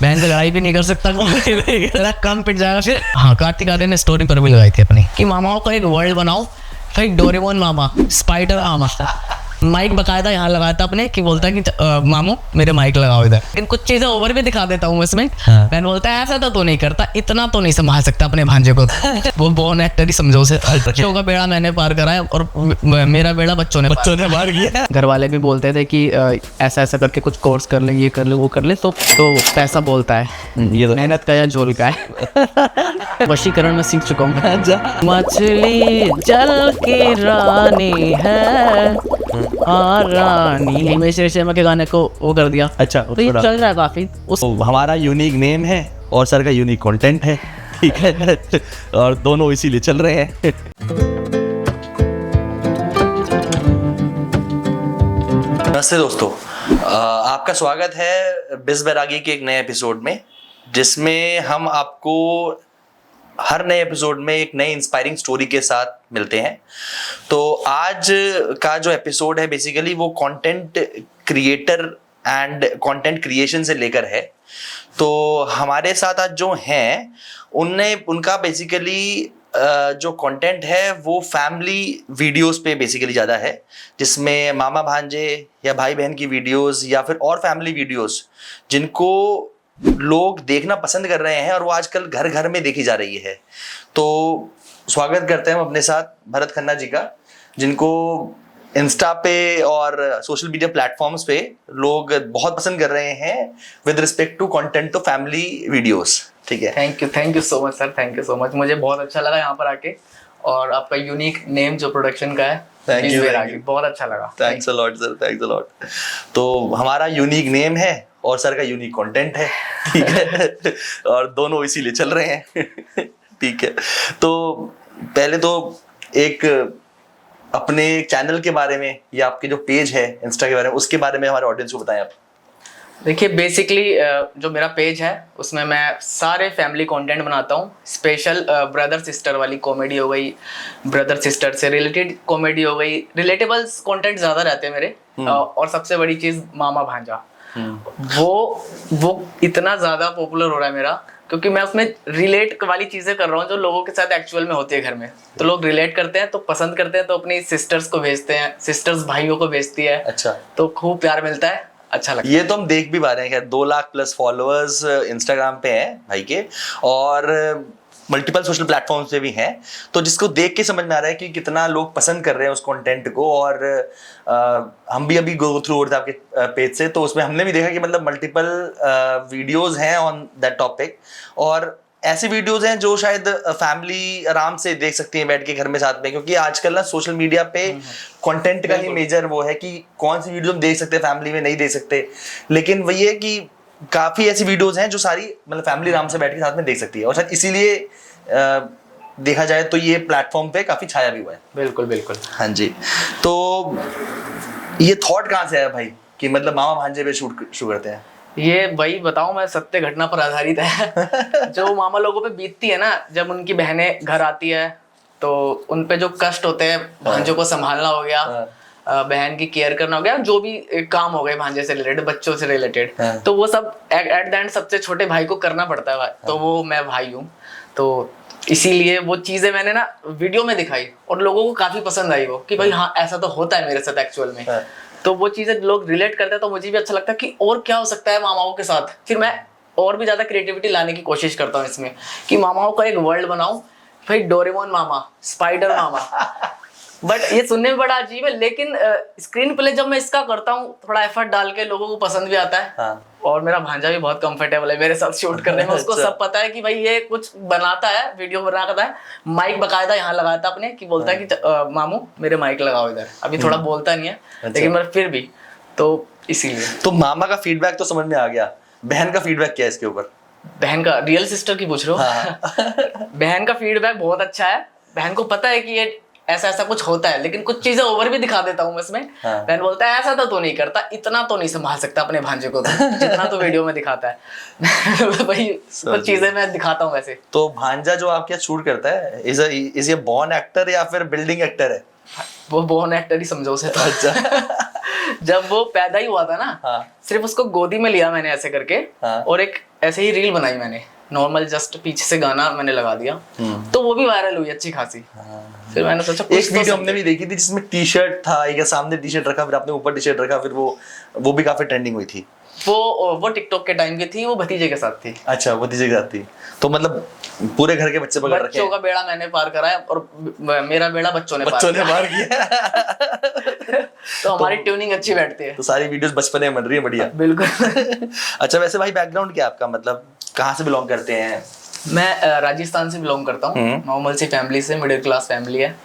बहन से लड़ाई भी नहीं कर सकता, तेरा कम पिट जाएगा फिर। हाँ, कार्तिक आर्यन ने स्टोरी पर भी लगाई थी अपनी कि मामाओं का एक वर्ल्ड बनाओ, फिर डोरेमोन मामा, स्पाइडर मामा, माइक बकायदा यहाँ लगाया था अपने कि बोलता है कि मामू मेरे माइक लगाओ इधर। इन कुछ चीजें ओवर भी दिखा देता हूँ इसमें। हाँ। बहन बोलता है ऐसा तो नहीं करता, इतना तो नहीं संभाल सकता अपने भांजे को। वो बोर्न एक्टर ही समझो उसे। बच्चों का बेड़ा मैंने पार कराया और मेरा बेड़ा बच्चों ने पार किया। घर वाले भी बोलते थे कि ऐसा ऐसा करके कुछ कोर्स कर ले, ये कर ले, वो कर ले, तो पैसा बोलता है। ये तो मेहनत का या झोल का है। वशीकरण में सीख चुका हूँ। मछली जल की रानी है, रानी हिमेश रेशमिया के गाने को वो कर दिया। अच्छा, तो ये चल रहा है काफी। हमारा यूनिक नेम है और सर का यूनिक कंटेंट है, ठीक है, और दोनों इसीलिए चल रहे हैं। नमस्ते दोस्तों, आपका स्वागत है बिस बैरागी के एक नए एपिसोड में, जिसमें हम आपको हर नए एपिसोड में एक नई इंस्पायरिंग स्टोरी के साथ मिलते हैं। तो आज का जो एपिसोड है बेसिकली वो content creator and content creation से लेकर है। तो हमारे साथ आज जो हैं उनका बेसिकली जो कंटेंट है वो फैमिली वीडियोस पे बेसिकली ज़्यादा है, जिसमें मामा भांजे या भाई बहन की वीडियोस या फिर और फैमिली वीडियोस जिनको लोग देखना पसंद कर रहे हैं और वो आजकल घर घर में देखी जा रही है। तो स्वागत करते हैं हम अपने साथ भरत खन्ना जी का, जिनको इंस्टा पे और सोशल मीडिया प्लेटफॉर्म्स पे लोग बहुत पसंद कर रहे हैं विद रिस्पेक्ट टू कंटेंट तो फैमिली वीडियोस। ठीक है, thank you so much sir, thank you so much. मुझे बहुत अच्छा लगा यहाँ पर आके, और आपका यूनिक नेम जो प्रोडक्शन का है, थैंक यू, बहुत अच्छा लगा। Thanks a lot sir, thanks a lot. तो हमारा यूनिक नेम है और सर का यूनिक कंटेंट है, ठीक है, और दोनों इसीलिए चल रहे हैं। ठीक है, तो पहले तो एक अपने चैनल के बारे में या आपके जो पेज है इंस्टा के बारे में, उसके बारे में हमारे ऑडियंस को बताएं आप। देखिए, बेसिकली जो मेरा पेज है उसमें मैं सारे फैमिली कंटेंट बनाता हूँ। स्पेशल ब्रदर सिस्टर वाली कॉमेडी हो गई, ब्रदर सिस्टर से रिलेटेड कॉमेडी हो गई, रिलेटेबल्स कंटेंट ज़्यादा रहते हैं मेरे। और सबसे बड़ी चीज़ मामा भांजा, वो इतना ज़्यादा पॉपुलर हो रहा है मेरा, क्योंकि मैं उसमें रिलेट वाली चीज़ें कर रहा हूँ जो लोगों के साथ एक्चुअल में होती है घर में। तो लोग रिलेट करते हैं, तो पसंद करते हैं, तो अपनी सिस्टर्स को भेजते हैं, सिस्टर्स भाइयों को भेजती है। अच्छा, तो खूब प्यार मिलता है, अच्छा लगता है। ये तो हम देख भी पा रहे हैं, खैर 2 लाख प्लस फॉलोअर्स इंस्टाग्राम पे हैं भाई के, और मल्टीपल सोशल प्लेटफॉर्म्स पे भी हैं। तो जिसको देख के समझ में आ रहा है कि कितना लोग पसंद कर रहे हैं उस कंटेंट को। और हम भी अभी गो थ्रू हो रहे थे आपके पेज से, तो उसमें हमने भी देखा कि मतलब मल्टीपल वीडियोस हैं ऑन दैट टॉपिक, और ऐसी वीडियोस हैं जो शायद फैमिली आराम से देख सकती है बैठ के घर में साथ में, क्योंकि आजकल ना सोशल मीडिया पे कंटेंट का ही मेजर वो है कि कौन सी वीडियो हम देख सकते हैं, फैमिली में नहीं देख सकते। लेकिन वही है कि काफी ऐसी वीडियोस हैं जो सारी मतलब फैमिली आराम से बैठ के साथ में देख सकती है, और शायद इसीलिए देखा जाए तो ये प्लेटफॉर्म पे काफी छाया भी हुआ है। बिल्कुल बिल्कुल। हाँ जी, तो ये थॉट कहाँ से आया भाई कि मतलब मामा भांजे पे शूट शुरू करते हैं? ये भाई बताऊं, मैं सत्य घटना पर आधारित है। जो मामा लोगों पे बीतती है ना, जब उनकी बहनें घर आती है तो उन पे जो कष्ट होते हैं, भांजों को संभालना हो गया, बहन की केयर करना हो गया, जो भी काम हो गए भांजे से रिलेटेड, बच्चों से रिलेटेड, तो वो सब एट द एंड सबसे छोटे भाई को करना पड़ता है। तो वो मैं भाई हूँ, तो इसीलिए वो चीजें मैंने ना वीडियो में दिखाई और लोगों को काफी पसंद आई वो, कि भाई हाँ ऐसा तो होता है मेरे साथ एक्चुअल में। तो वो चीजें लोग रिलेट करते हैं, तो मुझे भी अच्छा लगता है कि और क्या हो सकता है मामाओं के साथ। फिर मैं और भी ज्यादा क्रिएटिविटी लाने की कोशिश करता हूँ इसमें, कि मामाओं का एक वर्ल्ड बनाऊं, भाई Doraemon mama, spider mama. But ये सुनने में बड़ा अजीब है, लेकिन स्क्रीन प्ले जब मैं इसका करता हूँ थोड़ा एफर्ट डाल के, लोगों को पसंद भी आता है। हाँ। और मेरा भांजा भी बहुत कंफर्टेबल है मेरे साथ शूट करने में। उसको सब पता है कि भाई ये कुछ बनाता है, वीडियो बनाता है, माइक बकायदा यहाँ लगाता अपने, कि बोलता है कि मामू मेरे माइक लगाओ इधर। अभी थोड़ा बोलता नहीं है, लेकिन मतलब फिर भी, तो इसीलिए। तो मामा का फीडबैक तो समझ में आ गया, बहन का फीडबैक क्या है इसके ऊपर? बहन का, रियल सिस्टर की पूछ रहे हो? हाँ। बहन का फीडबैक बहुत अच्छा है। बहन को पता है कि ये ऐसा ऐसा कुछ होता है, लेकिन कुछ चीजें ओवर भी दिखा देता हूँ इसमें। हाँ। बहन बोलता है ऐसा तो नहीं करता, इतना तो नहीं संभाल सकता अपने भांजे को, जितना तो वीडियो में दिखाता है। भाई कुछ चीजें मैं दिखाता हूँ वैसे। तो भांजा जो आपके शूट करता है, इज ये बॉर्न एक्टर या फिर बिल्डिंग एक्टर है? वो बॉर्न एक्टर ही समझो उसे तो। अच्छा। जब वो पैदा ही हुआ था ना, हाँ। सिर्फ उसको गोदी में लिया मैंने ऐसे करके, हाँ। और एक ऐसे ही रील बनाई मैंने, नॉर्मल जस्ट पीछे से गाना मैंने लगा दिया, तो वो भी वायरल हुई अच्छी खासी। फिर मैंने सोचा एक कुछ तो वीडियो हमने भी देखी थी जिसमें टी शर्ट था, एक सामने टी शर्ट रखा, फिर आपने ऊपर टी शर्ट रखा, फिर वो भी काफी ट्रेंडिंग हुई थी। वो टिकटॉक के टाइम की थी, वो भतीजे के साथ थी। अच्छा, भतीजे के साथ थी, तो मतलब पूरे घर के बच्चे पकड़ रखे बच्चों का बेड़ा मैंने पार कराया और मेरा बेड़ा बच्चों ने पार किया। तो हमारी ट्यूनिंग अच्छी बैठती है, तो सारी वीडियोस बचपने में बन रही है, बढ़िया। बिल्कुल। अच्छा, वैसे भाई बैकग्राउंड क्या है आपका, मतलब कहाँ से बिलोंग करते हैं? मैं राजस्थान से बिलोंग करता हूँ, नॉर्मल सी फैमिली से, मिडिल क्लास फैमिली है।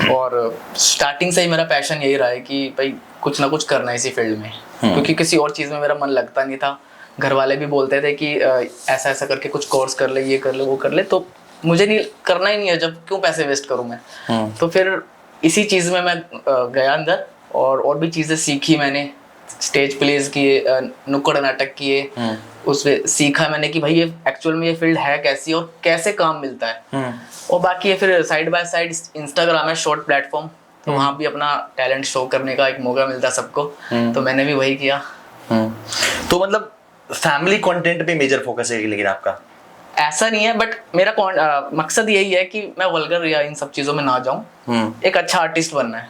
और स्टार्टिंग से ही मेरा पैशन यही रहा है कि भाई कुछ ना कुछ करना है इसी फील्ड में, क्योंकि किसी और चीज़ में मेरा मन लगता नहीं था। घर वाले भी बोलते थे कि ऐसा ऐसा करके कुछ कोर्स कर ले, ये कर ले, वो कर ले, तो मुझे नहीं करना ही नहीं है, जब क्यों पैसे वेस्ट करूँ मैं। तो फिर इसी चीज़ में मैं गया अंदर, और भी चीज़ें सीखी मैंने, स्टेज प्लेज किए, नुक्कड़ नाटक किए, उसमें सीखा मैंने कि भाई ये एक्चुअल में ये फील्ड है कैसी और कैसे काम मिलता है। और बाकी ये फिर साइड बाय साइड इंस्टाग्राम है, शॉर्ट प्लेटफॉर्म, तो वहाँ भी अपना टैलेंट शो करने का एक मौका मिलता है सबको, तो मैंने भी वही किया। तो मतलब फैमिली कंटेंट पे मेजर फोकस है लेकिन आपका? ऐसा नहीं है, बट मेरा मकसद यही है कि मैं वल्गर या इन सब चीज़ों में ना जाऊँ, एक अच्छा आर्टिस्ट बनना है,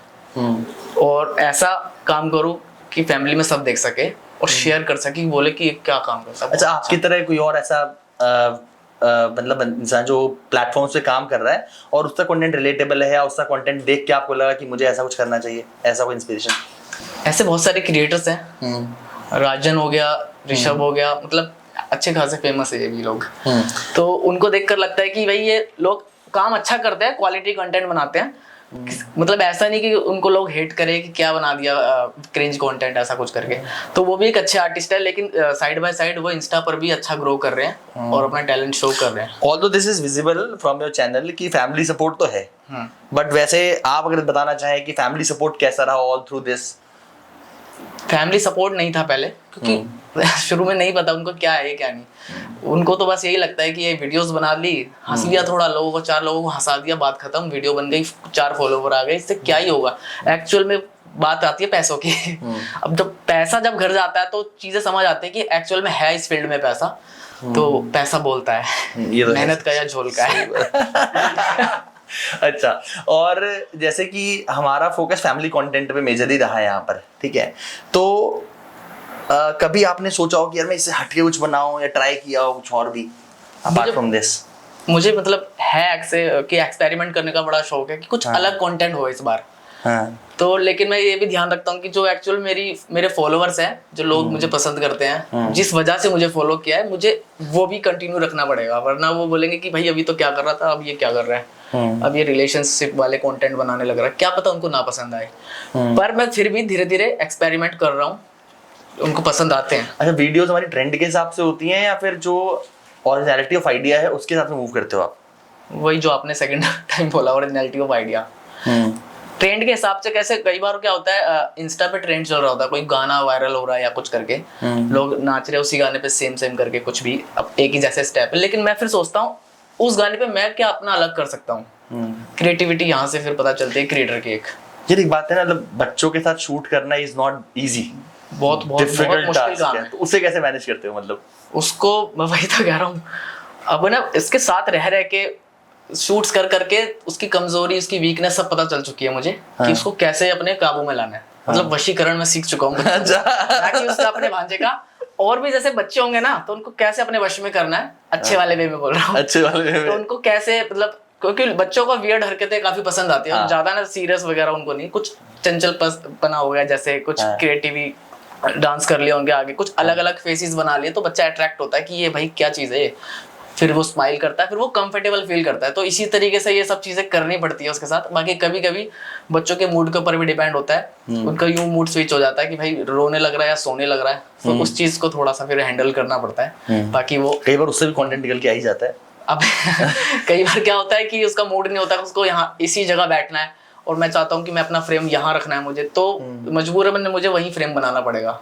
और ऐसा काम करूँ कि फैमिली में सब देख सके और शेयर कर सके, बोले कि क्या काम करता है। अच्छा, आपकी तरह कोई और ऐसा मतलब इंसान जो प्लेटफॉर्म्स पे काम कर रहा है और उसका कंटेंट रिलेटेबल है, या उसका कंटेंट देख के आपको लगा कि मुझे ऐसा कुछ करना चाहिए, ऐसा कोई इंस्पिरेशन? ऐसे बहुत सारे क्रिएटर्स हैं, राजन हो गया, ऋषभ हो गया, मतलब अच्छे खासे फेमस है ये भी लोग। तो उनको देखकर लगता है कि भाई ये लोग काम अच्छा करते हैं, क्वालिटी कंटेंट बनाते हैं, मतलब ऐसा नहीं कि उनको लोग हेट करें कि क्या बना दिया क्रिंज कंटेंट ऐसा कुछ करके। तो वो भी एक अच्छे आर्टिस्ट है, लेकिन साइड बाय साइड वो इंस्टा पर भी अच्छा ग्रो कर रहे हैं और अपना टैलेंट शो कर रहे हैं। Although this is visible from your channel कि फैमिली सपोर्ट तो है, बट वैसे आप अगर बताना चाहें कि फैमिली सपोर्ट कैसा रहा all through this? Family support नहीं था पहले, क्योंकि शुरू में नहीं पता उनको क्या है क्या नहीं। उनको तो बस यही लगता है कि ये वीडियोस बना ली, हंस लिया थोड़ा, लोगों को 4 लोगों को हंसा दिया, बात खत्म, वीडियो बन गई, 4 फॉलोवर आ गए, इससे क्या ही होगा। एक्चुअल में बात आती है पैसों की। अब जब पैसा जब घर जाता है तो चीजें समझ आती है कि एक्चुअल में है इस फील्ड में पैसा, तो पैसा बोलता है, मेहनत का या झोल का है। अच्छा, और जैसे कि हमारा फोकस फैमिली कंटेंट पे मेजर ही रहा है यहाँ पर, ठीक है, तो कभी आपने सोचा हो कि यार मैं इससे हटके कुछ बनाऊं, या ट्राई किया हो कुछ और भी अपार्ट फ्रॉम दिस? मुझे मतलब है कि एक्सपेरिमेंट करने का बड़ा शौक है कि कुछ अलग कंटेंट हो इस बार। तो लेकिन मैं ये भी ध्यान रखता हूँ कि जो एक्चुअल मेरे फॉलोअर्स हैं, जो लोग मुझे पसंद करते हैं, जिस वजह से मुझे फॉलो किया है, मुझे वो भी कंटिन्यू रखना पड़ेगा, वरना वो बोलेंगे कि भाई अभी तो क्या कर रहा था, अब ये क्या कर रहा है, अब ये रिलेशनशिप वाले कंटेंट बनाने लग रहा है, क्या पता उनको ना पसंद आए। पर मैं फिर भी धीरे धीरे एक्सपेरिमेंट कर रहा हूँ, उनको पसंद आते हैं। अच्छा, वीडियोस हमारी ट्रेंड के हिसाब से होती हैं या फिर जो ओरिजिनलिटी ऑफ आइडिया है उसके हिसाब से मूव करते हो आप? वही जो आपने सेकंड टाइम बोला, ओरिजिनलिटी ऑफ आइडिया। ट्रेंड के हिसाब से कैसे, कई बार क्या होता है, इंस्टा पे ट्रेंड चल रहा होता है, कोई गाना वायरल हो रहा है या कुछ करके, लोग नाच रहे हैं उसी गाने पे सेम करके, कुछ भी अब एक ही जैसे स्टेप है, लेकिन मैं फिर सोचता हूँ उस गाने पे मैं क्या अपना अलग कर सकता हूँ। क्रिएटिविटी यहाँ से फिर पता चलती है क्रिएटर की। एक बात है ना, मतलब बच्चों के साथ शूट करना इज नॉट इजी, बहुत मुश्किल काम है। तो उसे कैसे मैनेज करते हो? मतलब उसको, मैं वही तो कह रहा हूँ, अब ना इसके साथ रह के शूट्स कर करके उसकी कमजोरी, उसकी वीकनेस सब पता चल चुकी है मुझे, कि उसको कैसे अपने काबू में लाना है। मतलब वशीकरण में सीख चुका हूँ ताकि उसका अपने भांजे का, और भी जैसे बच्चे होंगे ना, तो उनको कैसे अपने वश में करना है, अच्छे वाले वे में बोल रहा हूँ, अच्छे वाले वे में। तो उनको कैसे, मतलब क्योंकि बच्चों को वियर्ड हरकतें काफी पसंद आती है, ज्यादा ना सीरियस वगैरह उनको नहीं, कुछ चंचल पना हो गया, जैसे कुछ क्रिएटिवी डांस कर लिए होंगे आगे, कुछ अलग अलग फेसेस बना लिए, तो बच्चा अट्रैक्ट होता है कि ये भाई क्या चीज है, फिर वो स्माइल करता है, फिर वो कंफर्टेबल फील करता है। तो इसी तरीके से ये सब चीजें करनी पड़ती है उसके साथ। बाकी कभी कभी बच्चों के मूड के ऊपर भी डिपेंड होता है, उनका यूं मूड स्विच हो जाता है कि भाई रोने लग रहा है या सोने लग रहा है, तो उस चीज को थोड़ा सा फिर हैंडल करना पड़ता है। बाकी वो कई बार उससे भी कंटेंट निकल के आ ही जाता है। अब कई बार क्या होता है कि उसका मूड नहीं होता, उसको यहाँ इसी जगह बैठना है, और मैं चाहता हूँ कि मैं अपना फ्रेम यहाँ रखना है मुझे, तो मजबूरन मुझे वही फ्रेम बनाना पड़ेगा।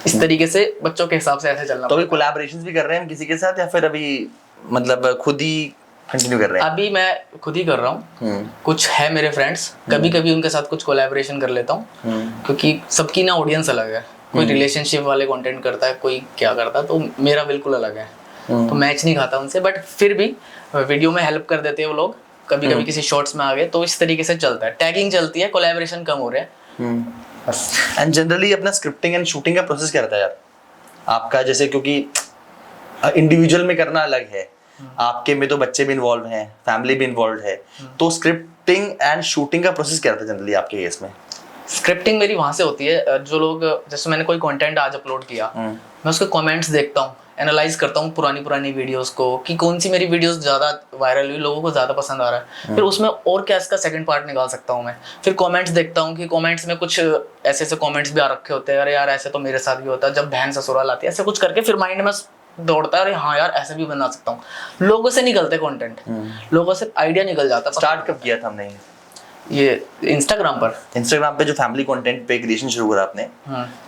इस तरीके से बच्चों के हिसाब से ऐसे चलना। तो अभी कोलैबोरेशंस भी कर रहे हैं हम किसी के साथ, या फिर अभी मतलब खुद ही कंटिन्यू कर रहे हैं? अभी मैं खुद ही कर रहा हूँ, कुछ है मेरे फ्रेंड्स, कभी कभी उनके साथ कुछ कोलैबोरेशन कर लेता हूँ, क्योंकि सबकी ना ऑडियंस अलग है, कोई रिलेशनशिप वाले कंटेंट करता है, कोई क्या करता है, तो मेरा बिल्कुल अलग है, तो मैच नहीं खाता उनसे, बट फिर भी वीडियो में हेल्प कर देते हैं वो लोग, कभी कभी किसी शॉर्ट्स में आ गए, तो इस तरीके से चलता है, टैगिंग चलती है, कोलैबोरेशन कम हो रहा है। एंड जनरली अपना स्क्रिप्टिंग एंड शूटिंग का प्रोसेस क्या रहता है यार आपका? जैसे क्योंकि इंडिविजुअल में करना अलग है, आपके में तो बच्चे भी इन्वॉल्व हैं, फैमिली भी इन्वॉल्व है, तो स्क्रिप्टिंग एंड शूटिंग का प्रोसेस क्या रहता है जनरली आपके केस में? स्क्रिप्टिंग मेरी वहां से होती है, जो लोग, जैसे मैंने कोई कंटेंट आज अपलोड किया, मैं उसके कमेंट्स देखता हूँ, एनालाइज करता हूँ पुरानी वीडियोस को, कि कौन सी मेरी वीडियोस ज़्यादा वायरल हुई, लोगों को ज़्यादा पसंद आ रहा है, फिर उसमें और क्या इसका सेकंड पार्ट निकाल सकता हूँ मैं। फिर कमेंट्स देखता हूँ कि कमेंट्स में कुछ ऐसे ऐसे कमेंट्स भी आ रखे होते हैं, अरे यार ऐसे तो मेरे साथ भी होता है, जब बहन ससुराल आती है, ऐसे कुछ करके फिर माइंड में दौड़ता है, अरे हाँ यार ऐसे भी बना सकता हूँ। लोगों से निकलते कंटेंट, लोगों से आइडिया निकल जाता। स्टार्ट कब किया था हमने ये इंस्टाग्राम पे जो फैमिली कंटेंट पे क्रिएशन शुरू करा आपने,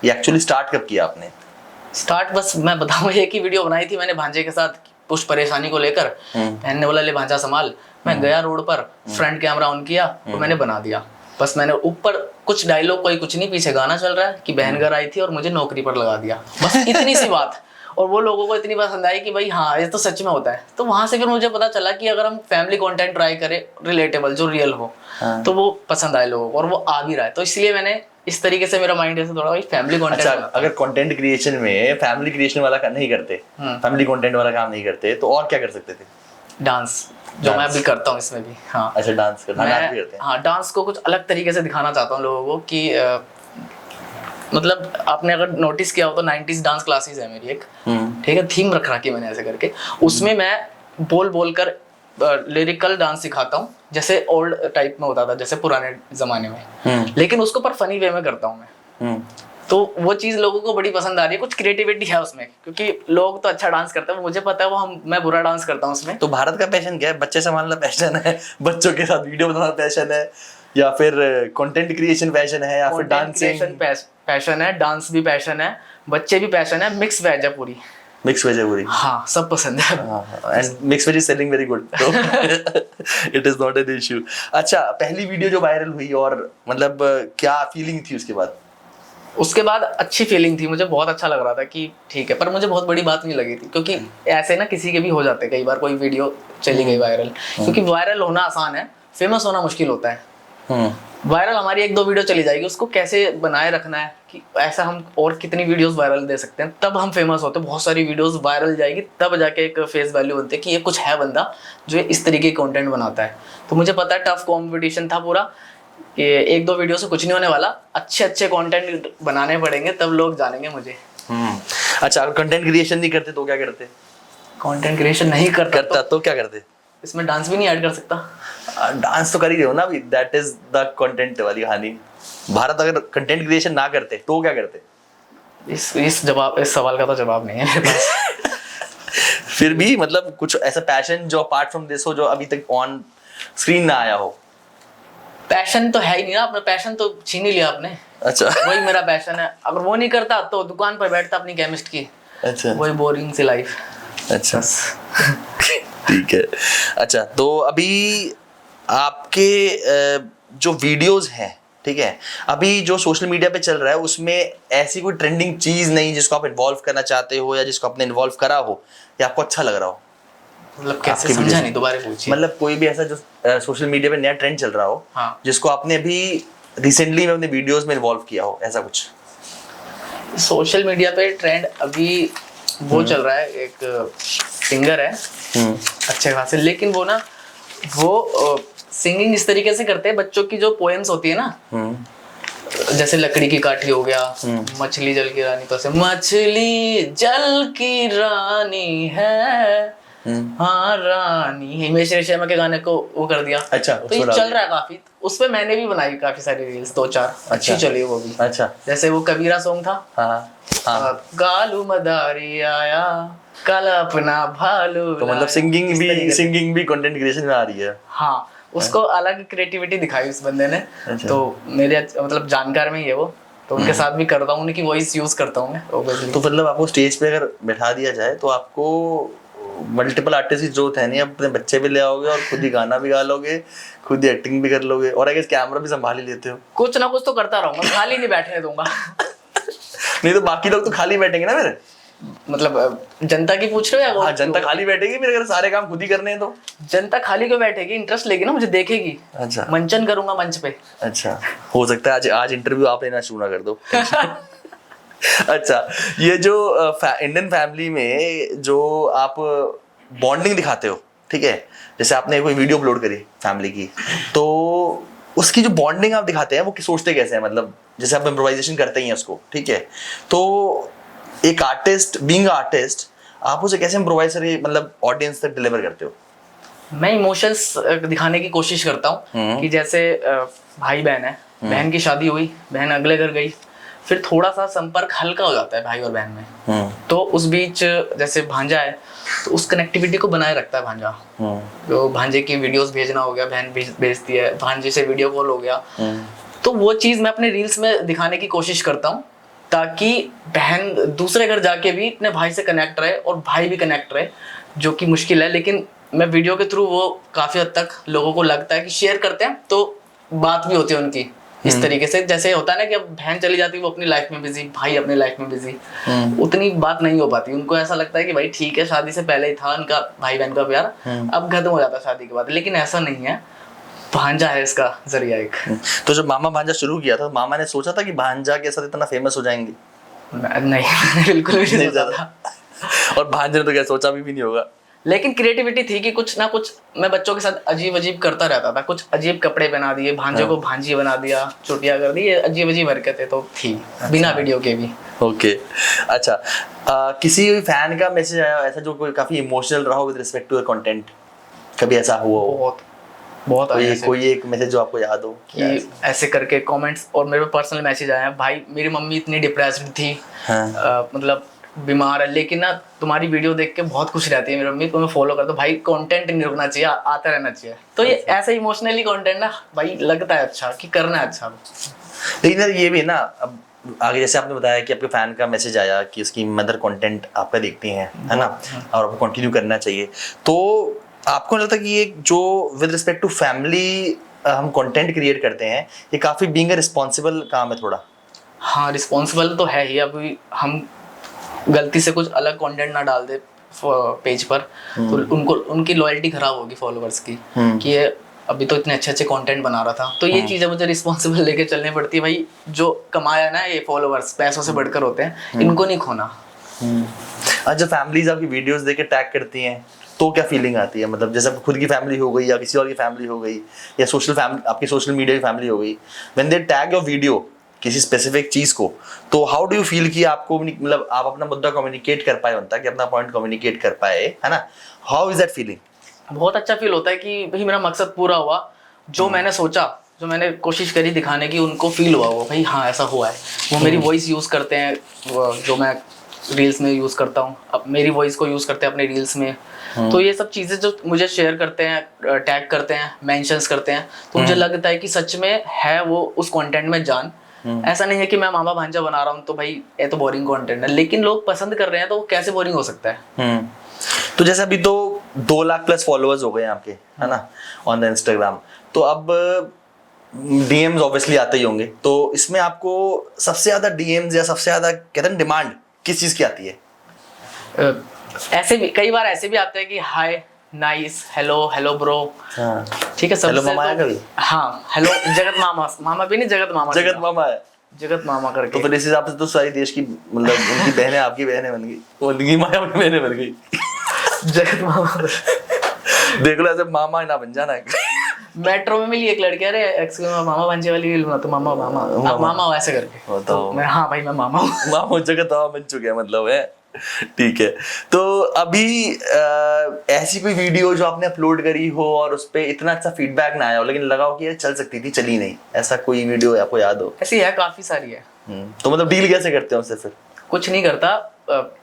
ये एक्चुअली स्टार्ट कब किया आपने? स्टार्ट बस मैं बताऊं, एक ही वीडियो बनाई थी मैंने भांजे के साथ, कुछ परेशानी को लेकर, बहन ने बोला ले भांजा संभाल, मैं गया रोड पर, फ्रंट कैमरा ऑन किया और मैंने बना दिया। बस मैंने ऊपर कुछ डायलॉग, कोई कुछ नहीं, पीछे गाना चल रहा है कि बहन घर आई थी और मुझे नौकरी पर लगा दिया, बस इतनी सी बात। और वो लोगों को इतनी पसंद आई कि भाई हाँ ये तो सच में होता है। तो वहां से फिर मुझे पता चला कि अगर हम फैमिली कंटेंट ट्राई करें, रिलेटेबल जो रियल हो, तो वो पसंद आए लोगों को और वो आ भी रहा है। तो इसलिए मैंने इस तरीके से, मेरा माइंड ऐसे थोड़ा फैमिली कंटेंट। अच्छा, अगर कंटेंट क्रिएशन में फैमिली क्रिएशन वाला काम नहीं करते, फैमिली कंटेंट वाला काम नहीं करते, तो और क्या कर सकते थे? डांस, जो मैं अभी करता हूँ इसमें भी। हाँ अच्छा, डांस करना, डांस भी करते हैं? हाँ, डांस को कुछ अलग तरीके से दिखाना चाहता हूँ लोगों को कि मतलब आपने अगर नोटिस किया हो तो 90s डांस क्लासेस है मेरी एक, ठीक है, थीम रख रखी मैंने ऐसे करके, उसमें मैं बोल कर लिरिकल डांस सिखाता हूँ, जैसे ओल्ड टाइप में होता था, जैसे पुराने जमाने में, लेकिन उसको पर फनी वे में करता हूँ मैं। तो वो चीज लोगों को बड़ी पसंद आ रही है, कुछ क्रिएटिविटी है उसमें, क्योंकि लोग तो अच्छा डांस करते हैं, मुझे पता है वो मैं बुरा डांस करता हूँ उसमें। तो भारत का पैशन क्या है? बच्चे संभालना पैशन है, बच्चों के साथ वीडियो बनाना पैशन है, या फिर कंटेंट क्रिएशन पैशन है, या फिर डांसिंग पैशन है, डांस भी पैशन है, बच्चे भी पैशन है, मिक्स वेज है पूरी। मिक्स वेज है पूरी? हाँ, सब पसंद है। And mix veg is selling very good, तो it is not an issue. अच्छा, पहली वीडियो जो वायरल हुई, और मतलब क्या फीलिंग थी उसके बाद? उसके बाद अच्छी फीलिंग थी, मुझे बहुत अच्छा लग रहा था कि ठीक है, पर मुझे बहुत बड़ी बात नहीं लगी थी, क्योंकि ऐसे ना किसी के भी हो जाते कई बार, कोई वीडियो चली गई वायरल, क्योंकि वायरल होना आसान है, फेमस होना मुश्किल होता है। वायरल हमारी 1-2 वीडियो चली जाएगी, उसको कैसे बनाए रखना है कि ऐसा हम और कितनी वीडियोस वायरल दे सकते हैं, तब हम फेमस होते हैं। बहुत सारी वीडियोस वायरल जाएगी, तब जाके एक फेस वैल्यू बनती है कि ये कुछ है बंदा जो इस तरीके के कंटेंट बनाता है। तो मुझे पता है टफ कंपटीशन था पूरा, कि 1-2 वीडियो से कुछ नहीं होने वाला, अच्छे कंटेंट बनाने पड़ेंगे, तब लोग जानेंगे मुझे। अच्छा, अगर कंटेंट क्रिएशन नहीं करते तो क्या करते? कंटेंट क्रिएशन नहीं करता तो क्या करते? इसमें डांस भी नहीं ऐड कर सकता। डांस तो कर ही रहे हो ना अभी, दैट इज द कंटेंट वाली कहानी। भारत अगर कंटेंट क्रिएशन ना करते तो क्या करते? इस सवाल का तो जवाब नहीं है मेरे पास। फिर भी मतलब कुछ ऐसा पैशन जो अपार्ट फ्रॉम दिस हो, जो अभी तक ऑन स्क्रीन ना आया हो? पैशन तो है ही नहीं ना, अपना पैशन तो छीन ही लिया आपने। अच्छा, वही मेरा पैशन है, अगर वो नहीं करता तो दुकान पर बैठता अपनी केमिस्ट की। अच्छा, वही बोरिंग सी लाइफ। अच्छा, ठीक है। अच्छा, तो अभी आपके जो वीडियोस हैं, ठीक है, अभी जो सोशल मीडिया पे चल रहा है, उसमें ऐसी कोई ट्रेंडिंग चीज नहीं जिसको आप इन्वॉल्व करना चाहते हो, या जिसको आपने इन्वॉल्व करा हो, या आपको अच्छा लग रहा हो? मतलब कैसे, समझा नहीं, दोबारा पूछिए। मतलब कोई भी ऐसा जो सोशल मीडिया पे नया ट्रेंड चल रहा हो, हाँ, जिसको आपने अभी रिसेंटली में अपने वीडियोस में इन्वॉल्व किया हो, ऐसा कुछ? सोशल मीडिया पे ट्रेंड अभी वो चल रहा है, एक सिंगर है अच्छे खासे, लेकिन वो सिंगिंग इस तरीके से करते हैं, बच्चों की जो पोएम्स होती है ना, जैसे लकड़ी की काठी हो गया, मछली जल की रानी, तो ऐसे मछली जल की रानी है, हाँ रानी, हिमेश रेशमिया के गाने को वो कर दिया। अच्छा, तो ये चल रहा है काफी, उसपे मैंने भी बनाई काफी सारी रील्स, 2-4 अच्छी चली वो भी। अच्छा, जैसे वो कबीरा सॉन्ग था, गालू मदारी आया काला अपना भालू, तो मतलब सिंगिंग भी कंटेंट क्रिएशन में आ रही है। हाँ, उसको अलग क्रिएटिविटी दिखाई उस बंदे ने। अच्छा। तो मेरे मतलब जानकार में ही है वो, तो उनके साथ भी करता हूँ, उनकी वॉइस यूज करता हूँ मैं। तो मतलब आपको स्टेज पे अगर बैठा दिया जाए तो आपको मल्टीपल आर्टिस्ट की जरूरत है नहीं, अब अपने बच्चे भी ले आओगे और खुद ही गाना भी गा लोगे, खुद ही एक्टिंग भी कर लोगे, और अगर कैमरा भी संभाल ही लेते हो। कुछ ना कुछ तो करता रहूंगा, खाली नहीं बैठने दूंगा। नहीं तो बाकी लोग तो खाली बैठेंगे ना फिर। मतलब जनता की पूछ रहे हो या हाँ, जनता खाली बैठेगी फिर अगर सारे काम खुद ही करने हैं तो। जनता खाली क्यों बैठेगी, इंटरेस्ट लेगी ना, मुझे देखेगी। अच्छा, मंचन करूंगा मंच पे। अच्छा, हो सकता है आज इंटरव्यू आप लेना शुरू ना कर दो। अच्छा, ये जो इंडियन फैमिली में जो आप बॉन्डिंग दिखाते हो, ठीक है, जैसे आपने कोई वीडियो अपलोड करी फैमिली की, तो उसकी जो बॉन्डिंग आप दिखाते हैं वो सोचते कैसे हैं, मतलब जैसे आप इम्प्रोवाइजेशन करते ही हैं उसको, ठीक है, तो एक आर्टिस्ट, बीइंग आर्टिस्ट, आप उसे कैसे इम्प्रोवाइज करके मतलब ऑडियंस तक डिलीवर करते हो? मैं इमोशंस दिखाने की कोशिश करता हूँ कि जैसे भाई बहन है, बहन की शादी हुई, बहन अगले घर गई, फिर थोड़ा सा संपर्क हल्का हो जाता है भाई और बहन में, तो उस बीच जैसे भांजा है तो उस कनेक्टिविटी को बनाए रखता है भांजा। तो भांजे की वीडियोस भेजना हो गया, बहन भेजती है, भांजे से वीडियो कॉल हो गया, तो वो चीज मैं अपने रील्स में दिखाने की कोशिश करता हूँ ताकि बहन दूसरे घर जाके भी अपने भाई से कनेक्ट रहे और भाई भी कनेक्ट रहे, जो कि मुश्किल है, लेकिन मैं वीडियो के थ्रू वो काफी हद तक लोगों को लगता है कि शेयर करते हैं तो बात भी होती है उनकी इस तरीके से। जैसे होता है ना कि अब बहन चली जाती है वो अपनी लाइफ में बिजी, भाई अपनी लाइफ में बिजी, उतनी बात नहीं हो पाती, उनको ऐसा लगता है कि भाई ठीक है शादी से पहले ही था उनका भाई बहन का प्यार, अब खत्म हो जाता है शादी के बाद, लेकिन ऐसा नहीं है, भांजा है इसका जरिया एक। तो जब मामा भांजा शुरू किया था, मामा ने सोचा था कि भांजा के साथ इतना फेमस हो जाएंगे? नहीं, बिल्कुल भी नहीं सोचा था। और भांजे ने तो क्या सोचा भी नहीं होगा, लेकिन क्रिएटिविटी थी कि कुछ ना कुछ मैं बच्चों के साथ अजीब अजीब करता रहता था, कुछ अजीब कपड़े बना दिए, भांजे को भांजी बना दिया, चोटियां कर दी, ये अजीब अजीब हरकतें तो थी बिना वीडियो के भी। ओके, अच्छा, किसी फैन का मैसेज आया ऐसा जो कोई काफी इमोशनल रहा हो with respect to your content? कभी ऐसा हुआ हो? बहुत कोई एक मैसेज जो आपको याद हो कि ऐसे करके कमेंट्स, और मेरे पे पर्सनल मैसेज आया, भाई मेरी मम्मी इतनी डिप्रेस्ड थी, मतलब बीमार है, लेकिन ना तुम्हारी वीडियो देख के बहुत खुश रहती है मेरी मम्मी, तुम्हें फॉलो कर दो भाई, कंटेंट नहीं रुकना चाहिए, आता रहना चाहिए। तो ये ऐसे इमोशनली कंटेंट ना भाई लगता है अच्छा कि करना है अच्छा। लेकिन यार ये भी ना, अब आगे जैसे आपने बताया कि आपके फैन का मैसेज आया कि उसकी मदर कंटेंट आपका देखती हैं, है ना, और आपको कंटिन्यू करना चाहिए, तो आपको लगता है कि ये जो विद रिस्पेक्ट टू फैमिली हम कंटेंट क्रिएट करते हैं, ये काफी बीइंग अ रिस्पॉन्सिबल काम है थोड़ा? हाँ, रिस्पॉन्सिबल तो है ही। अभी हम गलती से कुछ अलग कंटेंट ना डाल दे पेज पर तो उनको उनकी लॉयल्टी खराब होगी फॉलोअर्स की, कि ये अभी तो इतने अच्छे अच्छे कंटेंट बना रहा था, तो ये चीजें मुझे रिस्पॉन्सिबल लेके चलनी पड़ती है भाई, जो कमाया ना ये फॉलोअर्स पैसों से बढ़कर होते हैं, इनको नहीं खोना। अच्छा, फैमिलीज आपकी वीडियोस देख के टैग करती हैं तो क्या फीलिंग आती है, मतलब जैसे खुद की फैमिली हो गई या किसी और की फैमिली हो गई या सोशल फैमिली, आपकी सोशल मीडिया की फैमिली हो गई, when they tag your video किसी स्पेसिफिक चीज को, तो हाउ डू यू फील कि आपको मतलब आप अपना मुद्दा कम्युनिकेट कर पाए उन तक, कि अपना पॉइंट कम्युनिकेट कर पाए, है ना, हाउ इज दैट फीलिंग? बहुत अच्छा फील होता है कि भाई मेरा मकसद पूरा हुआ, जो मैंने सोचा, जो मैंने कोशिश करी दिखाने की, उनको फील हुआ वो भाई हाँ ऐसा हुआ है। वो मेरी वॉइस यूज करते हैं, जो मैं रील्स में यूज करता हूँ, अब मेरी वॉइस को यूज करते हैं अपने रील्स में, तो ये सब चीजें जो मुझे शेयर करते हैं, टैग करते हैं, मेंशंस करते हैं, तो मुझे लगता है कि सच में है वो उस कंटेंट में जान। ऐसा नहीं है कि मैं मामा भांजा बना रहा हूँ तो भाई ये तो बोरिंग कंटेंट है, लेकिन लोग पसंद कर रहे हैं तो वो कैसे बोरिंग हो सकता है। तो जैसे अभी तो 2 लाख प्लस फॉलोअर्स हो गए हैं आपके, है ना, ऑन द इंस्टाग्राम, तो अब डीएम्स ऑब्वियसली आते ही होंगे, तो इसमें आपको सबसे ज्यादा डीएम्स या सबसे ज्यादा कहते हैं डिमांड किस चीज की आती है? ऐसे भी कई बार ऐसे भी आते हैं कि हाय, नाइस, हेलो ब्रो, ठीक है, हेलो मामा है कभी? हाँ, हेलो जगत मामा, मामा भी नहीं, जगत मामा है, जगत मामा करके। तो फिर इस हिसाब से तो सारी देश की मतलब उनकी बहनें आपकी बहनें बन गई, उनकी माया अपनी बहनें बन गई। जगत मामा देख लो, ऐसे मामा ना बन जाना है। मेट्रो में मिली एक लड़की, अरे एक्चुअली मैं मामा भांजे वाली रील बनाता, मामा वैसे करके, तो मैं हाँ भाई मैं मामा हूँ। मामा जगत मामा बन चुके हैं मतलब, है, ठीक है। तो अभी ऐसी कोई वीडियो जो आपने अपलोड करी हो और उस पे इतना अच्छा फीडबैक ना आया हो, लेकिन लगा हो कि ये चल सकती थी, चली नहीं, ऐसा कोई वीडियो आपको याद हो? ऐसी है, काफी सारी है। तो मतलब डील कैसे करते हो उससे फिर? कुछ नहीं करता,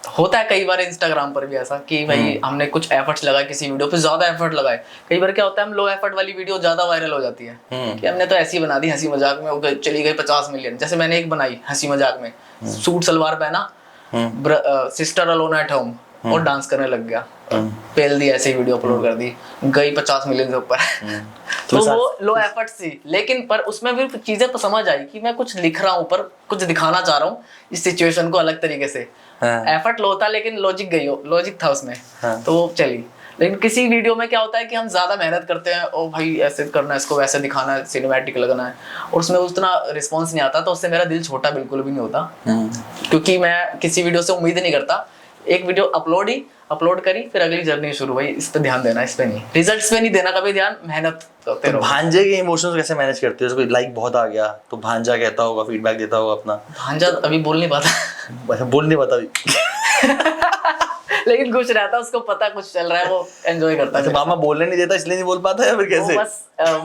होता है कई बार इंस्टाग्राम पर भी ऐसा कि भाई हमने कुछ एफर्ट्स लगाए किसी वीडियो पे, ज्यादा एफर्ट लगाए, कई बार क्या होता है हम लो एफर्ट वाली वीडियो ज्यादा वायरल हो जाती है, कि हमने तो ऐसी बना दी हंसी मजाक में, चली गई 50 मिलियन। जैसे मैंने एक बनाई हंसी मजाक में, सूट सलवार पहना, सिस्टर अलोन एट होम, और डांस करने लग गया, पेल दी, ऐसे ही वीडियो अपलोड कर दी, गई 50 मिलियन से ऊपर। तो वो लो एफर्ट थी, लेकिन पर उसमें भी चीजें तो समझ आई कि मैं कुछ लिख रहा हूँ, पर कुछ दिखाना चाह रहा हूँ इस सिचुएशन को अलग तरीके से। एफर्ट लो था, लेकिन लॉजिक था उसमें, तो वो चली। लेकिन किसी वीडियो में क्या होता है कि हम ज्यादा मेहनत करते हैं, ओ भाई ऐसे करना है, इसको वैसे दिखाना है, सिनेमैटिक लगाना है, और उसमें उतना रिस्पॉन्स नहीं आता, तो उससे मेरा दिल छोटा बिल्कुल भी नहीं होता। क्योंकि मैं किसी वीडियो से उम्मीद नहीं करता, एक वीडियो अपलोड करी, फिर अगली जर्नी शुरू हुई, इस पे ध्यान देना, इस पे नहीं, रिजल्ट्स पे नहीं देना कभी ध्यान, मेहनत करते रहो। भांजे के इमोशंस कैसे मैनेज करते हो? जैसे कोई लाइक बहुत आ गया तो भांजा कहता होगा, फीडबैक देता होगा अपना। भांजा अभी बोल नहीं पाता। बोल नहीं पाता अभी। लेकिन खुश रहता, उसको पता कुछ चल रहा है, वो एंजॉय करता है। अच्छा, मामा बोलने नहीं देता इसलिए नहीं बोल पाता है, फिर कैसे? वो बस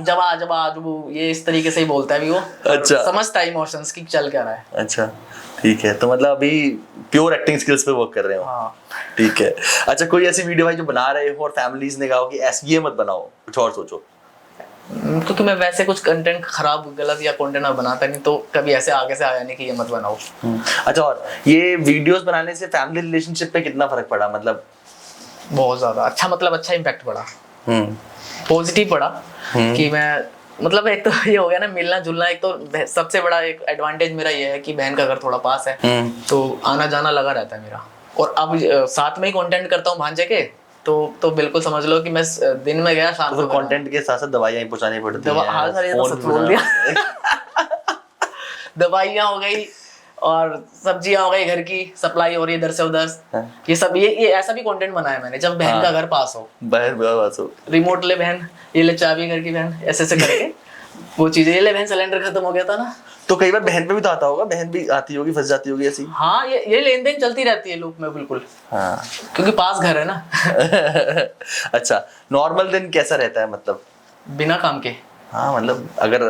जब वो ये इस तरीके से ही बोलता है भी वो। अच्छा, समझता है इमोशंस की चल क्या रहा है। अच्छा ठीक है, तो मतलब अभी प्योर एक्टिंग स्किल्स पे वर्क कर रहे हो। हाँ। ठीक है। अच्छा, कोई ऐसी वीडियो भाई जो बना रहे हो और फैमिलीज ने कहा कि ऐसी ये मत बनाओ, कुछ और सोचो? क्योंकि मैं वैसे कुछ कंटेंट खराब गलत या कंटेंट बनाता नहीं, तो कभी ऐसे आगे से आया नहीं कि ये मत बनाओ। अच्छा, और ये वीडियोस बनाने से फैमिली रिलेशनशिप पे कितना फर्क पड़ा? मतलब बहुत ज्यादा अच्छा, मतलब अच्छा इम्पैक्ट पड़ा, पॉजिटिव पड़ा। कि मैं मतलब एक तो ये हो गया ना, मिलना जुलना, एक तो सबसे बड़ा एक एडवांटेज मेरा ये है कि बहन का घर थोड़ा पास है, तो आना जाना लगा रहता है मेरा। और अब साथ में ही कंटेंट करता हूँ भांजे के, तो बिल्कुल समझ लो कि मैं दिन में गया, शाम को कंटेंट के साथ साथ दवाइयां ही पहुंचानी पड़ती हैं। हाँ सर, ये तो सच बोल दिया। दवाइयाँ हो गई और सब्जियां हो गई, घर की सप्लाई हो रही है इधर से उधर, ये सब ये ऐसा भी कंटेंट बनाया मैंने, जब बहन का घर पास हो, रिमोट ले बहन, ये ले चाबी घर की बहन, ऐसे ऐसे करके वो चीजें, ये ले बहन सिलेंडर खत्म हो गया था ना। तो कई बार बहन पे भी तो आता होगा, बहन भी आती होगी, फंस जाती होगी ऐसी। हाँ, ये लेन देन चलती रहती है लूप में, बिल्कुल। हाँ, क्योंकि पास घर है ना। अच्छा, नॉर्मल दिन कैसा रहता है मतलब बिना काम के? हाँ, मतलब अगर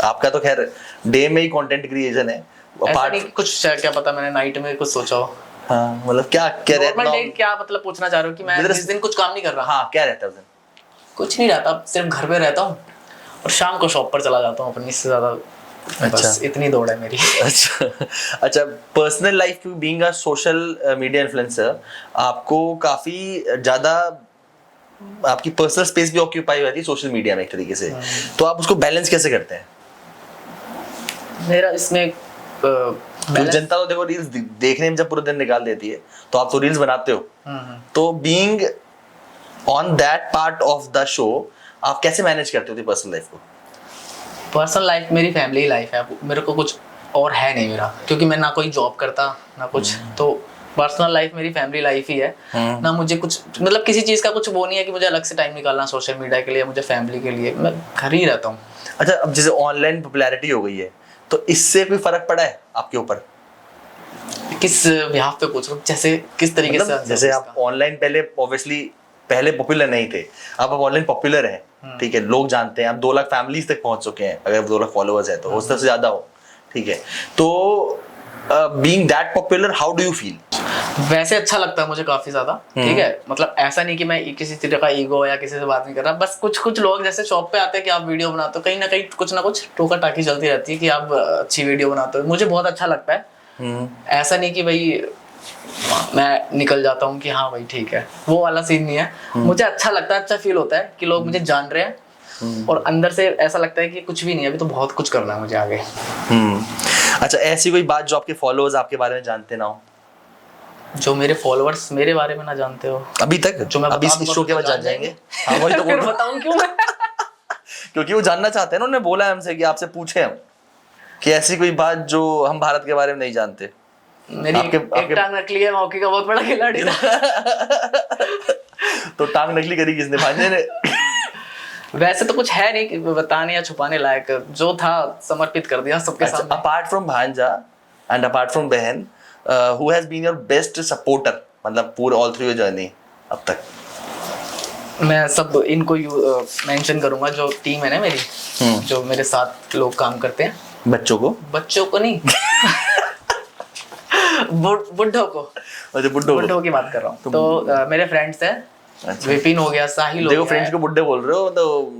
आपका तो खैर डे में ही कंटेंट क्रिएशन है, ऐसा नहीं कुछ, क्या पता मैंने नाइट में कुछ सोचा हो। हाँ, मतलब क्या नॉर्मल डे क्या मतलब पूछना चाह रहे हो कि मैं इस दिन कुछ काम नहीं कर रहा? हाँ, क्या रहता है उस दिन? कुछ नहीं रहता, सिर्फ घर पे रहता हूँ और शाम को शॉप पर चला जाता हूँ अपनी, इससे ज्यादा बस इतनी दौड़ है मेरी। अच्छा, पर्सनल लाइफ में being a social media influencer, आपको काफी ज्यादा आपकी पर्सनल स्पेस भी ऑक्यूपाई होती है सोशल मीडिया में एक तरीके से, तो आप उसको बैलेंस कैसे करते हैं? मेरा इसमें तो जनता तो देखो रील्स देखने में जब पूरा दिन निकाल देती है, तो आप तो रील्स बनाते हो, तो being on that part of the show आप कैसे मैनेज करते हो पर्सनल लाइफ को? पर्सनल लाइफ मेरी फैमिली लाइफ है, मेरे को कुछ और है नहीं मेरा, क्योंकि मैं ना कोई जॉब करता ना कुछ, तो पर्सनल लाइफ मेरी फैमिली लाइफ ही है ना। मुझे कुछ मतलब किसी चीज का कुछ वो नहीं है कि मुझे अलग से टाइम निकालना सोशल मीडिया के लिए, मुझे फैमिली के लिए, मैं घर ही रहता हूँ। अच्छा, अब जैसे ऑनलाइन पॉपुलैरिटी हो गई है, तो इससे कोई फर्क पड़ा है आपके ऊपर? किस बिहाफ पे पूछ रहे हो, जैसे किस तरीके मतलब, से? जैसे आप ऑनलाइन पहले पॉपुलर नहीं थे, अब आप ऑनलाइन पॉपुलर हैं, ठीक है, लोग जानते हैं, आप 2 लाख फैमिलीज तक पहुंच चुके हैं, अगर 2 लाख फॉलोअर्स है तो हो सकता है ज्यादा हो, ठीक है, तो being that popular, how do you feel? वैसे अच्छा लगता है मुझे काफी ज्यादा, ठीक है, मतलब ऐसा नहीं कि मैं किसी तरह का ईगो या किसी से बात नहीं कर रहा, बस कुछ लोग जैसे शॉप पे आते हैं कि आप वीडियो बनाते हो, कहीं ना कुछ टोका टाकी चलती रहती है कि आप अच्छी वीडियो बनाते हो, मुझे बहुत अच्छा लगता है। ऐसा नहीं कि भाई मैं निकल जाता हूँ कि हाँ भाई ठीक है, वो वाला सीन नहीं है। मुझे अच्छा लगता है, अच्छा फील होता है कि लोग मुझे जान रहे हैं, और अंदर से ऐसा लगता है कि कुछ भी नहीं है, अभी तो बहुत कुछ करना है मुझे आगे। अच्छा, ऐसी कोई बात जो आपके फॉलोअर्स आपके बारे में जानते ना हो? जो मेरे फॉलोअर्स मेरे बारे में ना जानते हो अभी तक? जो मैं अभी इस शो के बाद जान जाएंगे। हाँ, वही तो बोल रहा हूं। बताऊं क्यों मैं? क्योंकि वो जानना चाहते हैं ना, उन्होंने बोला है हमसे कि आपसे पूछे हम कि ऐसी कोई बात जो हम भारत के बारे में नहीं जानते। मेरी एक टांग नकली है, हॉकी का बहुत बड़ा खिलाड़ी था। तो टांग नकली करी किसने? भांजे ने? वैसे तो कुछ है नहीं कि बताने या छुपाने लायक, जो था समर्पित कर दिया सबके सामने। अपार्ट फ्रॉम भांजा एंड अपार्ट फ्रॉम बहन, who has been your best supporter, मतलब पूरे all through your journey अब तक? मैं सब इनको मेंशन करूंगा, जो टीम है ना मेरी, जो मेरे साथ लोग काम करते हैं। बच्चों को नहीं। बुड्ढों को। अच्छा, बुड्ढों की बात कर रहा हूँ। तो मेरे फ्रेंड्स हैं, विपिन हो गया, साहिल हो गया। देखो, फ्रेंड्स को बुड्ढे बोल रहे हो तो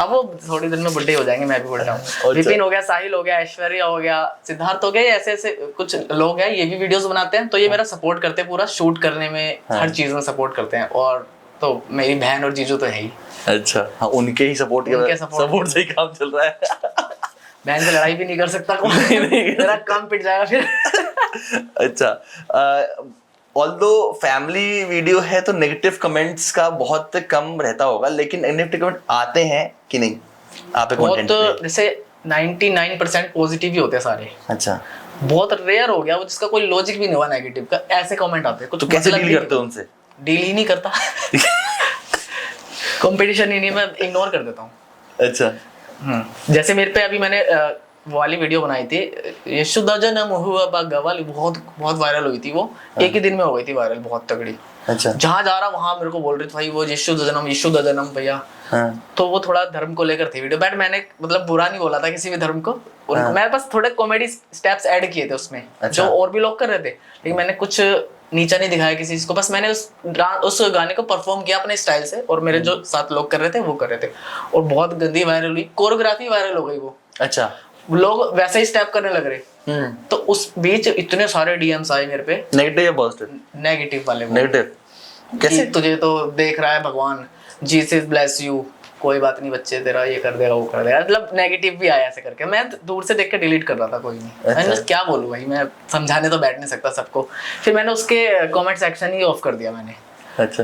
अब वो थोड़ी दिन में बुढ़े हो जाएंगे, मैं भी बुढ़ा हूँ। अच्छा। विपिन हो गया, साहिल हो गया, ऐश्वर्या हो गया, सिद्धार्थ हो गया, ये ऐसे ऐसे कुछ लोग हैं, ये भी वीडियोस बनाते हैं, तो ये मेरा सपोर्ट करते हैं पूरा शूट करने में, हर चीज में सपोर्ट करते हैं। और तो मेरी बहन और जीजू तो है ही। अच्छा, हाँ, उनके ही सपोर्ट से ही काम चल रहा है। बहन से लड़ाई भी नहीं कर सकता कोई, मेरा काम पिट जाएगा फिर। अच्छा, ऑल्दो फैमिली वीडियो है तो नेगेटिव कमेंट्स का बहुत कम रहता होगा, लेकिन नेगेटिव कमेंट आते हैं कि नहीं आप कंटेंट पे? जैसे 99% पॉजिटिव ही होते हैं सारे। अच्छा, बहुत रेयर हो गया वो जिसका कोई लॉजिक भी नहीं हुआ नेगेटिव का, ऐसे कमेंट आते हैं। कुछ तो कैसे डील करते हो उनसे? डील ही नहीं करता। कंपटीशन ही नहीं, मैं इग्नोर कर देता हूँ। अच्छा, जैसे मेरे पे अभी मैंने वो वाली वीडियो बनाई थी, यशोदा जन्म हुआ बागा वाली, बहुत बहुत वायरल हुई थी वो। एक ही दिन में हो गई थी वायरल, बहुत तगड़ी। अच्छा, जहाँ जा रहा वहां मेरे को बोल रहे थे भाई वो यशोदा जन्म भैया। तो वो थोड़ा धर्म को लेकर थी वीडियो, बट मैंने मतलब बुरा नहीं बोला था किसी भी धर्म को। मैं बस थोड़े कॉमेडी स्टेप्स ऐड किए थे उसमें, जो और भी लोग कर रहे थे, लेकिन मैंने कुछ नीचा नहीं दिखाया किसी चीज को। बस मैंने उस गाने को परफॉर्म किया अपने स्टाइल से, और मेरे जो 7 लोग कर रहे थे वो कर रहे थे, और बहुत गंदी वायरल हुई, कोरियोग्राफी वायरल हो गई वो। अच्छा, लोग वैसे ही स्टेप करने लग रहे। तो उस बीच इतने सारे डीएम्स आए मेरे पे, नेगेटिव या पॉजिटिव? नेगेटिव वाले। नेगेटिव कैसे? तुझे तो देख रहा है भगवान, जीसस ब्लेस यू, कोई बात नहीं बच्चे, तेरा ये कर देगा वो कर देगा, मतलब नेगेटिव भी आया ऐसे करके। मैं दूर से देख के डिलीट कर रहा था, कोई नहीं। मैंने क्या बोलूं भाई, मैं समझाने तो बैठ नहीं सकता सबको। फिर मैंने उसके कमेंट सेक्शन ही ऑफ कर दिया मैंने। अच्छा,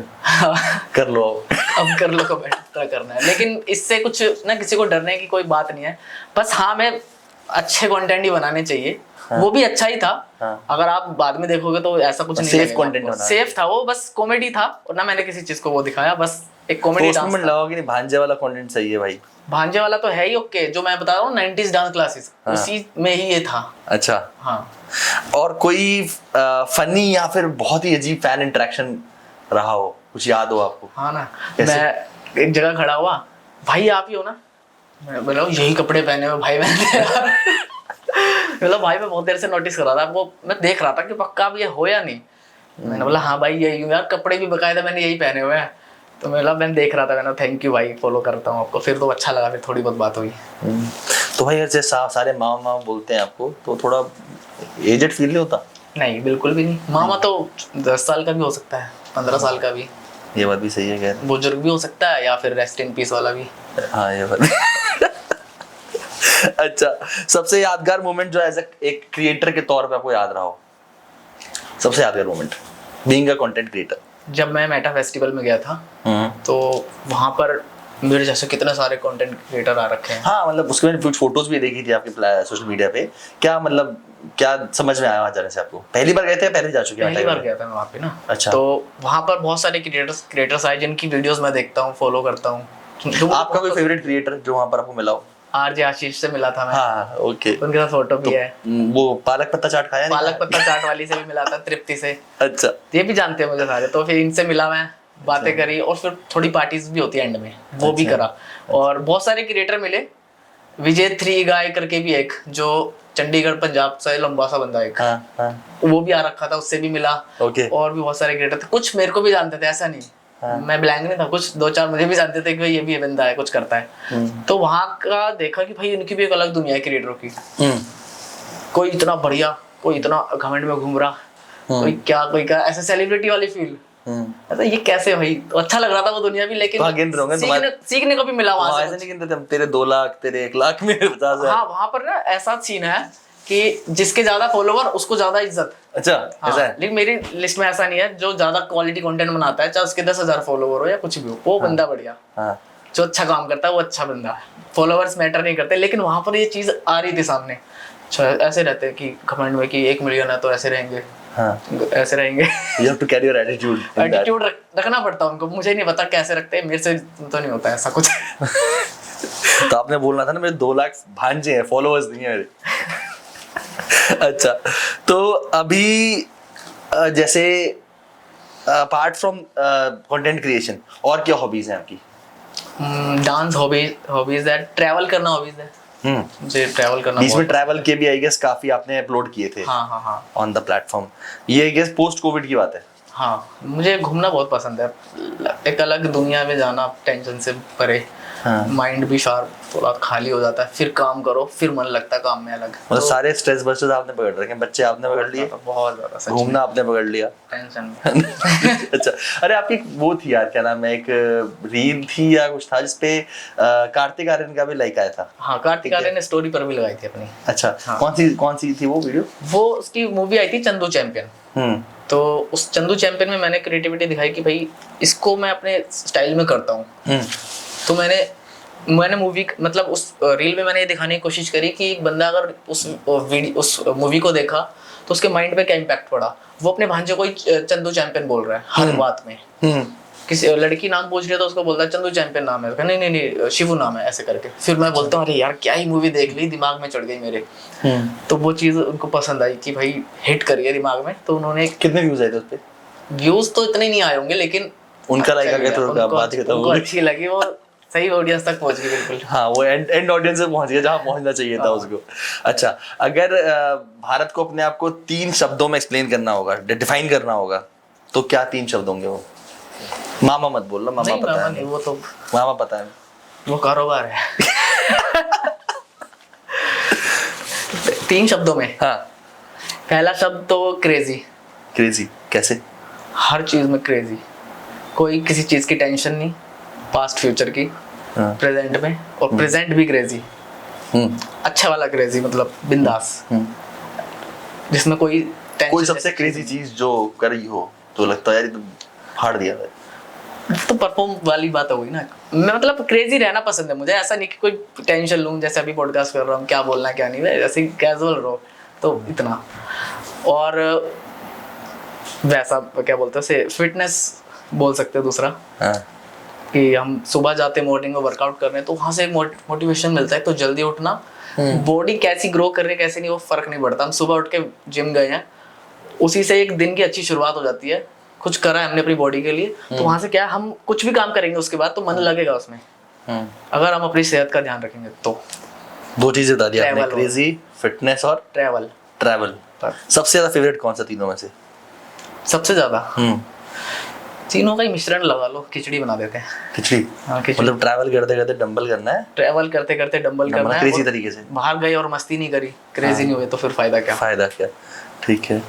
कर लो अब कर लो, कमेंट करना है। लेकिन इससे कुछ ना, किसी को डरने की कोई बात नहीं है। बस हाँ, मैं अच्छे कंटेंट ही बनाने चाहिए। वो भी अच्छा ही था। अगर आप बाद में देखोगे तो ऐसा कुछ नहीं सेफ कंटेंट बना, सेफ था वो, बस कॉमेडी था, और ना मैंने किसी चीज को वो दिखाया, बस एक कॉमेडी डांस था। लगा कि नहीं भांजे वाला कंटेंट सही है भाई? भांजे वाला तो है ही ओके, जो मैं बता रहा हूँ 90s डांस क्लासेस, उसी में ही ये था। अच्छा, हाँ। और कोई फनी या फिर बहुत ही अजीब फैन इंटरेक्शन रहा हो, कुछ याद हो आपको? हाँ ना, मैं एक जगह खड़ा हुआ, भाई आप ही हो ना? मैं बोला यही कपड़े पहने हुए भाई मैंने। मतलब भाई मैं बहुत देर से नोटिस कर रहा था आपको, मैं देख रहा था कि पक्का अब ये हो या नहीं। मैंने बोला हाँ भाई यही हूँ यार, कपड़े भी बकायदा मैंने यही पहने हुए हैं। तो मैं देख रहा था, मैंने थैंक यू भाई, फॉलो करता हूँ आपको। फिर तो अच्छा लगा, फिर थोड़ी बहुत बात हुई। तो भाई जैसे सारे मामा बोलते हैं आपको, तो थोड़ा एजेड फील नहीं होता? नहीं, बिल्कुल भी नहीं। मामा तो 10 साल का भी हो सकता है, 15 साल का भी। ये बात भी सही है, खैर बुजुर्ग भी हो सकता है, या फिर रेस्ट इन पीस वाला भी। हाँ, ये बात। अच्छा, सबसे यादगार मोमेंट जो एज एक क्रिएटर के तौर पे आपको याद रहा हो, सबसे यादगार moment being a content creator? जब मैं मेटा फेस्टिवल में गया था, तो वहां पर मेरे जैसे कितने सारे कंटेंट क्रिएटर आ रखे हैं। हाँ, मतलब उसके मैंने कुछ फोटोज भी देखी थी आपके सोशल मीडिया पे। क्या मतलब, क्या समझ में आया वहां जाने से आपको? पहली बार गए थे, पहले जा चुके हैं? पहली बार गया था मैं वहाँ पे ना। अच्छा। तो वहाँ पर बहुत सारे क्रिएटर्स आए जिनकी वीडियोस मैं देखता हूँ, फॉलो करता हूँ। आपका कोई फेवरेट क्रिएटर जो वहाँ पर आपको मिला हो? आरजे आशीष से मिला था मैं। हाँ, ओके। उनके साथ फोटो भी है। वो पालक पत्ता चाट खाया? पालक पत्ता चाट वाली से भी मिला था, तृप्ति से। अच्छा, ये भी जानते हैं मुझे सारे। तो फिर इनसे मिला मैं, बातें करी, और फिर थोड़ी पार्टीज भी होती है एंड में, वो भी करा। और बहुत सारे क्रिएटर मिले, विजय 3 गाय करके भी एक, जो चंडीगढ़ पंजाब से लंबा सा बंदा एक, वो भी आ रखा था, उससे भी मिला। और भी बहुत सारे क्रिएटर थे, कुछ मेरे को भी जानते थे, ऐसा नहीं मैं ब्लैंक नहीं था, कुछ 2-4 मुझे भी जानते थे कि भाई ये भी बंदा है, कुछ करता है। तो वहां का देखा कि भाई इनकी भी एक अलग दुनिया है क्रिएटरों की। कोई इतना बढ़िया, कोई इतना घमंड में घूम रहा, कोई क्या ऐसे सेलिब्रिटी वाली फील। ऐसा ये कैसे भाई? तो अच्छा लग रहा था वो दुनिया भी, लेकिन सीखने को भी मिला वहां से। ऐसे नहीं गिनते थे तेरे 2 लाख, तेरे 1 लाख, मेरे 50,000। हाँ, वहां पर ना ऐसा सीन है कि जिसके ज्यादा फॉलोवर उसको ज्यादा इज्जत। अच्छा, ऐसा है? लेकिन मेरी लिस्ट में ऐसा नहीं है। जो ज्यादा क्वालिटी कंटेंट बनाता है, चाहे उसके 10,000 फॉलोवर हो या कुछ भी हो, वो बंदा बढ़िया। जो अच्छा काम करता है वो अच्छा बंदा है। फॉलोवर्स मैटर नहीं करते। लेकिन वहां पर ये चीज आ रही थी सामने। ऐसे रहते हैं कि घमंड में कि 1 मिलियन है तो ऐसे रहेंगे, ऐसे रहेंगे। You have to carry your attitude. Attitude रखना पड़ता है उनको। मुझे नहीं पता कैसे रखते हैं, मेरे से तो नहीं होता ऐसा कुछ। तो आपने बोलना था ना, मेरे 2 लाख भांजे हैं, फॉलोअर्स नहीं है मेरे। अच्छा, तो अभी जैसे अपार्ट फ्रॉम कंटेंट क्रिएशन और क्या हॉबीज हैं आपकी? डांस हॉबीज है, ट्रैवल करना हॉबीज है। मुझे ट्रैवल करना, बीच में ट्रैवल के भी आई गेस काफी आपने अपलोड किए थे। हाँ ऑन द प्लेटफॉर्म। ये आई गेस पोस्ट कोविड की बात है। हाँ, मुझे घूमना बहुत पसंद है, एक अलग दुनिया में जाना, टेंशन से परे। हाँ। माइंड भी शार्प, थोड़ा खाली हो जाता है, फिर काम करो, फिर मन लगता है काम में अलग। मतलब सारे स्ट्रेस बस्टर्स आपने पकड़ रखे हैं, बच्चे आपने पकड़ लिए, बहुत ज्यादा सच में। घूमना आपने पकड़ लिया, टेंशन में। अच्छा। अरे आपकी वो थी यार, क्या नाम है, एक रील थी या कुछ था जिसपे कार्तिक आर्यन का भी लाइक आया था। हाँ, कार्तिक आर्यन ने स्टोरी पर भी लगाई थी अपनी। अच्छा, हाँ। कौन सी थी वो वीडियो? वो उसकी मूवी आई थी चंदू चैंपियन। तो उस चंदू चैंपियन में मैंने क्रिएटिविटी दिखाई कि भाई इसको मैं अपने स्टाइल में करता हूँ। तो मैंने मूवी मतलब उस रील में मैंने ये दिखाने की कोशिश करी कि एक बंदा अगर उस मूवी को देखा तो उसके माइंड पे क्या इम्पैक्ट पड़ा। वो अपने भांजे को ही चंदू चैंपियन बोल रहा है हर बात में। किसी लड़की नाम पूछ रही है तो उसको बोलता है चंदू चैंपियन नाम है, नहीं नहीं शिवू नाम है, ऐसे करके। फिर मैं बोलता हूँ अरे यार क्या ही मूवी देख ली, दिमाग में चढ़ गई मेरे। तो वो चीज उनको पसंद आई कि भाई हिट करिए दिमाग में। तो उन्होंने कितने व्यूज आए थे उस पे? व्यूज तो इतने नहीं आए होंगे, लेकिन उनका लाइक आ गया तो बात खत्म हो गई। अच्छी लगी, वो सही ऑडियंस तक पहुंच गई बिल्कुल। हाँ, वो एंड ऑडियंस से पहुंच गया जहां पहुंचना चाहिए था उसको। अच्छा, अगर भारत को अपने आप को 3 शब्दों में एक्सप्लेन करना होगा, डिफाइन करना होगा, तो क्या 3 शब्द होंगे वो? मामा मत बोलना, मामा पता है, वो तो मामा पता है, वो कारोबार है। 3 शब्दों में? हाँ। पहला शब्द तो क्रेजी। क्रेजी कैसे? हर चीज में क्रेजी, कोई किसी चीज की टेंशन नहीं, पास्ट फ्यूचर की, प्रेजेंट में, और प्रेजेंट भी क्रेजी। अच्छा वाला क्रेजी, मतलब बिंदास, जिसमें कोई सबसे क्रेजी चीज जो करी हो तो लगता है यार तो फाड़ दिया है। तो परफॉर्म वाली बात हो गई ना। मैं मतलब क्रेजी रहना पसंद है मुझे, ऐसा नहीं कि कोई टेंशन लूं, जैसे अभी पॉडकास्ट कर रहा हूँ क्या बोलना है क्या नहीं, ऐसे कैजुअल रहो, तो इतना। और वैसा क्या बोलते हैं, फिटनेस बोल सकते हैं दूसरा। हाँ। कि हम सुबह जाते मॉर्निंग में वर्कआउट करने, तो वहां से एक मोटिवेशन मिलता है। तो जल्दी उठना, बॉडी कैसी ग्रो कर रही है कैसे नहीं वो फर्क नहीं पड़ता। हम सुबह उठ के जिम गए हैं, उसी से एक दिन की अच्छी शुरुआत हो जाती है, कुछ करा है हमने अपनी बॉडी के लिए। तो वहां से क्या हम कुछ भी काम करेंगे उसके बाद तो मन लगेगा उसमें, अगर हम अपनी सेहत का ध्यान रखेंगे तो। 2 चीजें बता दी आपने, क्रेजी, फिटनेस और ट्रैवल। सबसे ज्यादा फेवरेट कौन सा तीनों में से? सबसे ज्यादा तीनों का ही मिश्रण लगा लो, खिचड़ी बना देते हैं। खिचड़ी? हाँ, खिचड़ी। मतलब ट्रैवल करते करते डंबल करना है, ट्रैवल करते करते डंबल करना है, क्रेजी तरीके से। बाहर गए और मस्ती नहीं करी, क्रेजी नहीं हुए तो फिर फायदा क्या। ठीक है।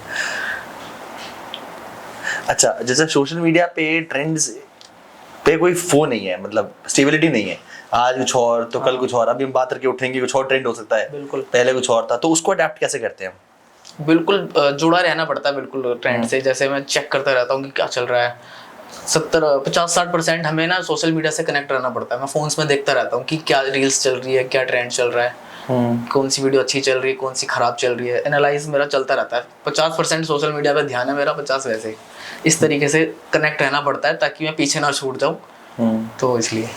अच्छा, जैसे सोशल मीडिया पे ट्रेंड्स पे कोई वो नहीं है, मतलब स्टेबिलिटी नहीं है, आज कुछ और तो कल कुछ और। अभी हम बात करके उठेंगे कुछ और ट्रेंड हो सकता है, बिल्कुल पहले कुछ और था, तो उसको अडेप्ट कैसे करते हैं हम? बिल्कुल जुड़ा रहना पड़ता है बिल्कुल ट्रेंड से। जैसे मैं चेक करता रहता हूँ कि क्या चल रहा है। 50-60% हमें ना सोशल मीडिया से कनेक्ट रहना पड़ता है। मैं फोन्स में देखता रहता हूँ कि क्या रील्स चल रही है, क्या ट्रेंड चल रहा है, कौन सी वीडियो अच्छी चल रही है, कौन सी खराब चल रही है। एनालाइज मेरा चलता रहता है। 50% सोशल मीडिया पे ध्यान है मेरा, 50 वैसे। इस तरीके से कनेक्ट रहना पड़ता है ताकि मैं पीछे ना छूट जाऊँ, तो इसलिए।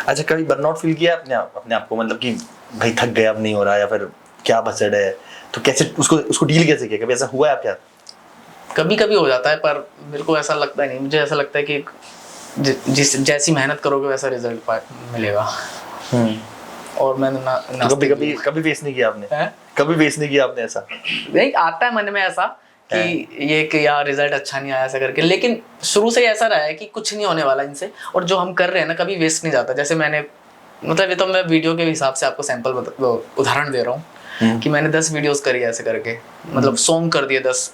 अच्छा, कभी बर्नआउट फील किया अपने आप को, मतलब कि भाई थक गया, अब नहीं हो रहा, या फिर क्या बसड़ है, तो कैसे उसको डील कैसे किया? कभी ऐसा हुआ है आपके? कभी कभी हो जाता है, पर मेरे को ऐसा लगता नहीं। मुझे ऐसा लगता है कि जैसी मेहनत करोगे वैसा रिजल्ट मिलेगा। और मैंने कभी फेस नहीं किया आपने? कभी फेस नहीं किया आपने ऐसा? नहीं, आता है मन में ऐसा कि ये कि यार रिजल्ट अच्छा नहीं आया ऐसा करके, लेकिन शुरू से ऐसा रहा है कि कुछ नहीं होने वाला इनसे, और जो हम कर रहे हैं ना कभी वेस्ट नहीं जाता। जैसे मैंने, मतलब ये तो मैं वीडियो के हिसाब से आपको सैंपल उदाहरण दे रहा हूँ कि मैंने 10 वीडियोस करी ऐसे करके, मतलब सॉन्ग कर दिए 10,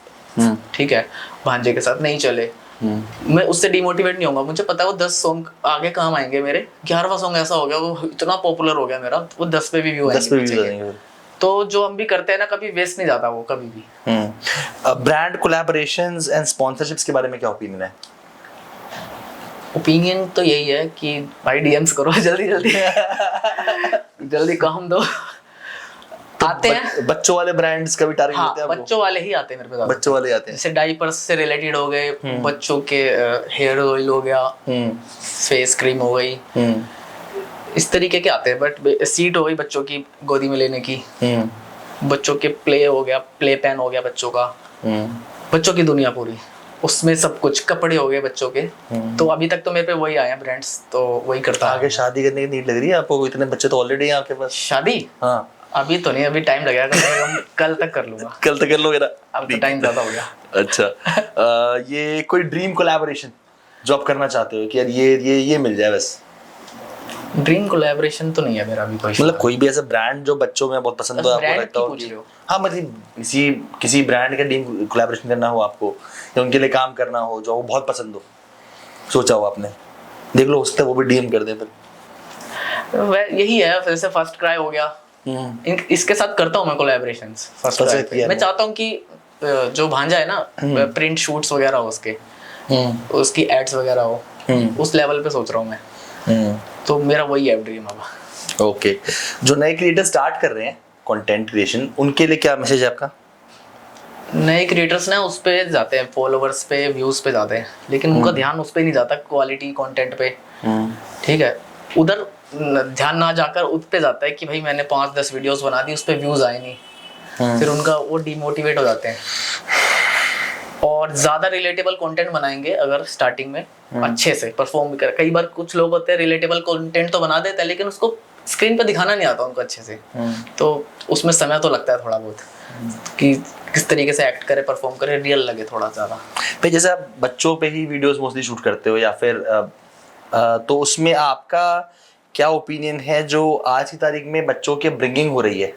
ठीक है, भांजे के साथ नहीं चले, मैं उससे डिमोटिवेट नहीं होऊंगा। मुझे पता है वो 10 सॉन्ग आगे काम आएंगे मेरे। 11वां सॉन्ग ऐसा हो गया, वो इतना पॉपुलर हो गया मेरा, वो 10 पे भी व्यू आएंगे। तो जो हम भी करते हैं ना, कभी वेस्ट नहीं जाता वो, कभी भी। ब्रांड कोलैबोरेशंस एंड स्पॉन्सरशिप्स के बारे में क्या ओपिनियन है? ओपिनियन तो यही है कि भाई डीएम्स करो जल्दी जल्दी काम दो। तो आते हैं बच्चों वाले ब्रांड्स का भी टारगेट लेते हैं? बच्चों वाले ही आते हैं मेरे पे, बच्चों वाले आते हैं। जैसे डाइपर्स से रिलेटेड हो गए, बच्चों के हेयर ऑयल हो गया, फेस क्रीम हो गई, इस तरीके के आते हैं। बट सीट हो गई बच्चों की गोदी में लेने की, बच्चों के प्ले हो गया, प्ले पेन हो गया बच्चों का, बच्चों की दुनिया पूरी, उसमें सब कुछ, कपड़े हो गए बच्चों के। तो अभी तक तो मेरे पे वही आए हैं ब्रांड्स, तो वही करता है। आगे शादी करने की नीड लग रही है आपको? इतने बच्चे तो ऑलरेडी हैं आपके पास। शादी? हाँ, अभी तो नहीं, अभी टाइम लगेगा, कल तक कर लूंगा। कल तक कर लोगे ना? अब तो टाइम ज्यादा हो गया। अच्छा, ये कोई ड्रीम कोलैबोरेशन जो आप करना चाहते हो कि यार ये मिल जाए बस? ड्रीम कोलैबोरेशन तो नहीं है मेरा भी कोई। मतलब कोई भी ऐसा ब्रांड जो बच्चों में बहुत पसंद हो, आपको brand लगता की हो पूछ कि रहे हो? हाँ मतलब किसी ब्रांड का ड्रीम कोलैबोरेशन करना हो आपको, या उनके लिए काम करना हो जो वो बहुत पसंद हो, सोचा हो आपने? देख लो, हो सकता है वो भी डीएम कर दे फिर। यही है, जैसे फर्स्ट क्राई हो गया, इसके साथ करता हूँ मैं कोलैबोरेशंस। फर्स्ट क्राई पे मैं चाहता हूँ कि जो भांजा है ना, प्रिंट शूट्स वगैरह हो उसके, उसकी एड्स वगैरह हो, उस लेवल पे सोच रहा हूँ मैं। तो मेरा वही है ड्रीम अब। ओके, जो नए क्रिएटर स्टार्ट कर रहे हैं कंटेंट क्रिएशन, उनके लिए क्या मैसेज है आपका? नए क्रिएटर्स ना उस पे जाते हैं, फॉलोवर्स पे, व्यूज पे जाते हैं, लेकिन उनका ध्यान उस पे नहीं जाता, क्वालिटी कंटेंट पे। ठीक है, उधर ध्यान ना जाकर उस पे जाता है कि भाई मैंने 5-10 वीडियोस बना दी, उस पे व्यूज आए नहीं, फिर उनका वो डिमोटिवेट हो जाते हैं। और ज्यादा रिलेटेबल कंटेंट बनाएंगे अगर स्टार्टिंग में, अच्छे से परफॉर्म भी कर। कई बार कुछ लोग होते हैं रिलेटेबल कंटेंट तो बना देते हैं, लेकिन उसको स्क्रीन पे दिखाना नहीं आता उनको अच्छे से, तो उसमें समय तो लगता है थोड़ा बहुत कि किस तरीके से एक्ट करे, परफॉर्म करे, रियल लगे थोड़ा ज्यादा। भाई जैसे आप बच्चों पे ही वीडियोस मोस्टली शूट करते हो, या फिर तो उसमें आपका क्या ओपिनियन है जो आज की तारीख में बच्चों के ब्रिंगिंग हो रही है,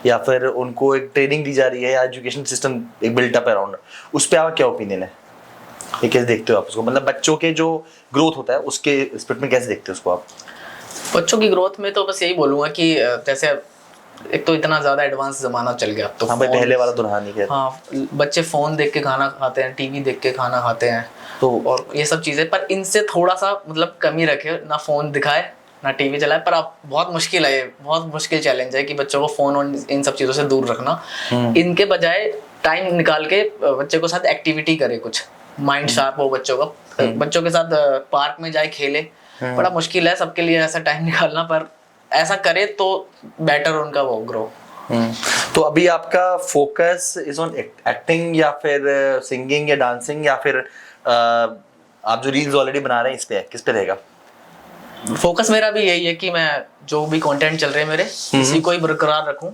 या फिर उनको एक ट्रेनिंग दी जा रही है, या एजुकेशन सिस्टम एक बिल्टअप अराउंड, उस पर आपका क्या ओपिनियन है? ये कैसे देखते हो आप उसको? मतलब बच्चों के जो ग्रोथ होता है उसके स्पिरिट में कैसे देखते हो उसको आप? बच्चों की ग्रोथ में तो बस यही बोलूंगा कि जैसे एक तो इतना ज्यादा एडवांस जमाना चल गया तो हाँ भाई, पहले वाला तो रहा नहीं है। हाँ, बच्चे फोन देख के खाना खाते हैं, टीवी देख के खाना खाते हैं, तो और ये सब चीजें, पर इनसे थोड़ा सा मतलब कमी रखे, ना फोन दिखाए ना टीवी चलाए। पर अब बहुत मुश्किल है, ये बहुत मुश्किल चैलेंज है कि बच्चों को फोन और इन सब चीजों से दूर रखना। इनके बजाय टाइम निकाल के बच्चे को साथ एक्टिविटी करे, कुछ माइंड शार्प हो बच्चों का, बच्चों के साथ पार्क में जाए खेले। बड़ा मुश्किल है सबके लिए ऐसा टाइम निकालना, पर ऐसा करे तो बेटर उनका वो ग्रो। तो अभी आपका फोकस इज ऑन एक्टिंग, या फिर सिंगिंग, या डांसिंग, या फिर आप जो रील्स ऑलरेडी बना रहे हैं इस पे किस पे रहेगा? फोकस मेरा भी यही है कि मैं जो भी कंटेंट चल रहे हैं मेरे, इसी को ही बरकरार रखूं,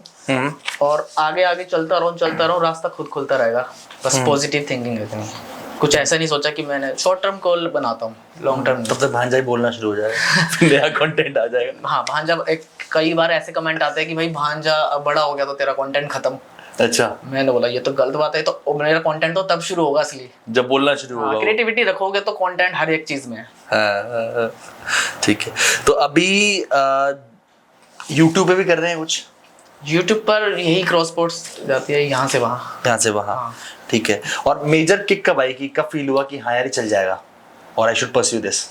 और आगे आगे चलता रहूं, रास्ता खुद खुलता रहेगा। बस पॉजिटिव थिंकिंग है इतनी, कुछ ऐसा नहीं सोचा कि मैंने शॉर्ट टर्म गोल बनाता हूँ, लॉन्ग टर्म। तब तक भांजा ही बोलना शुरू हो जाएगा, फिर नया कंटेंट आ जाएगा। हाँ, भांजा कई बार ऐसे कमेंट आते हैं कि भाई भांजा अब बड़ा हो गया तो तेरा कंटेंट खत्म। अच्छा, मैंने बोला ये तो गलत बात है, तो मेरा कंटेंट तो तब शुरू होगा असली, जब बोलना शुरू होगा। क्रिएटिविटी रखोगे तो कंटेंट हर एक चीज में है। हाँ, ठीक है। तो अभी यूट्यूब पे भी कर रहे हैं कुछ? यूट्यूब पर यही क्रॉस पोर्ट्स जाती है, यहाँ से वहाँ। हाँ। ठीक है। और मेजर किक कब आई, कि कब फील हुआ कि हाँ यार ये चल जाएगा और आई शुड परस्यू दिस?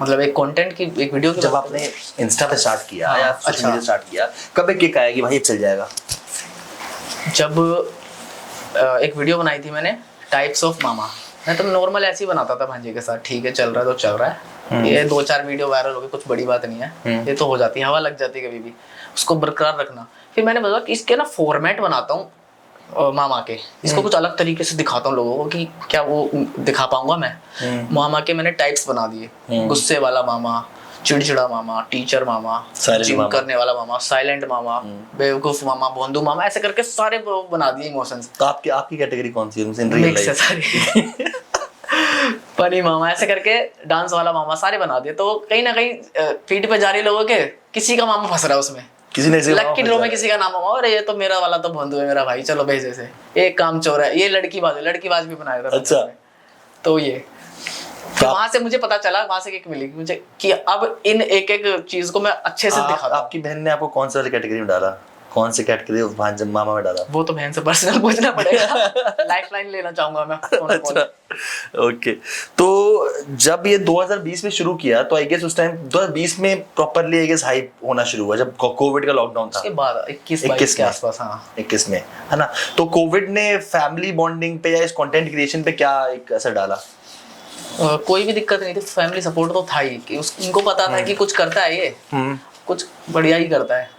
मतलब एक कंटेंट की, एक वीडियो की, जब आपने इंस्टा पे स्टार्ट किया या सोशल मीडिया स्टार्ट किया, कब एक किक आया कि भाई ये चल जाएगा? जब एक वीडियो बनाई थी मैंने, टाइप्स ऑफ मामा। मैं तो नॉर्मल ऐसे ही बनाता था भांजे के साथ, ठीक है चल रहा है तो चल रहा है, ये 2-4 वीडियो वायरल हो गई, कुछ बड़ी बात नहीं है, ये तो हो जाती है, हवा लग जाती है कभी भी, उसको बरकरार रखना। फिर मैंने बोला कि इसके ना फॉर्मेट बनाता हूँ मामा के, इसको कुछ अलग तरीके से दिखाता हूँ लोगों को कि क्या वो दिखा पाऊंगा मैं। मामा के मैंने टाइप्स बना दिए, गुस्से वाला मामा, चिड़चिड़ा मामा, टीचर मामा, जिम करने वाला मामा, साइलेंट मामा, बेवकूफ मामा, भोंदू मामा, ऐसे करके सारे बना दिए इमोशंस। तो आपकी कैटेगरी कौन सी है? मिक्स है सारी। फनी मामा, ऐसे करके डांस वाला मामा, सारे बना दिए। तो कहीं ना कहीं फीड पे जा रही लोगों के, किसी का मामा फंस रहा है उसमें, किसी ने लकी ड्रॉ में किसी का नाम मामा, अरे ये तो मेरा वाला तो भोंदू है मेरा भाई, चलो भेजे से, एक काम चोर है, ये लड़कीबाज भी बनाया था। अच्छा, तो ये तो वहां से मुझे पता चला, वहां से किक मिली मुझे कि अब इन एक एक चीज को मैं अच्छे से दिखाता हूं। आपकी बहन ने आपको कौन सा कैटेगरी में डाला? कौन से कैटेगरी भांजा मामा में डाला? वो तो बहन से पर्सनल पूछना पड़ेगा। लाइफलाइन लेना चाहूंगा मैं। अच्छा, ओके। तो जब ये 2020 में शुरू किया, तो आई गेस उस टाइम 2020 में प्रॉपर्ली आई गेस हाइप होना शुरू हुआ जब कोविड का लॉकडाउन था। उसके बाद 21 के आसपास, हाँ 21 में, है ना? तो कोविड ने फैमिली बॉन्डिंग पे या इस कंटेंट क्रिएशन पे क्या एक असर डाला? कोई भी दिक्कत नहीं थी, फैमिली सपोर्ट तो था ही, कि उनको पता था कि कुछ करता है ये, कुछ बढ़िया ही करता है,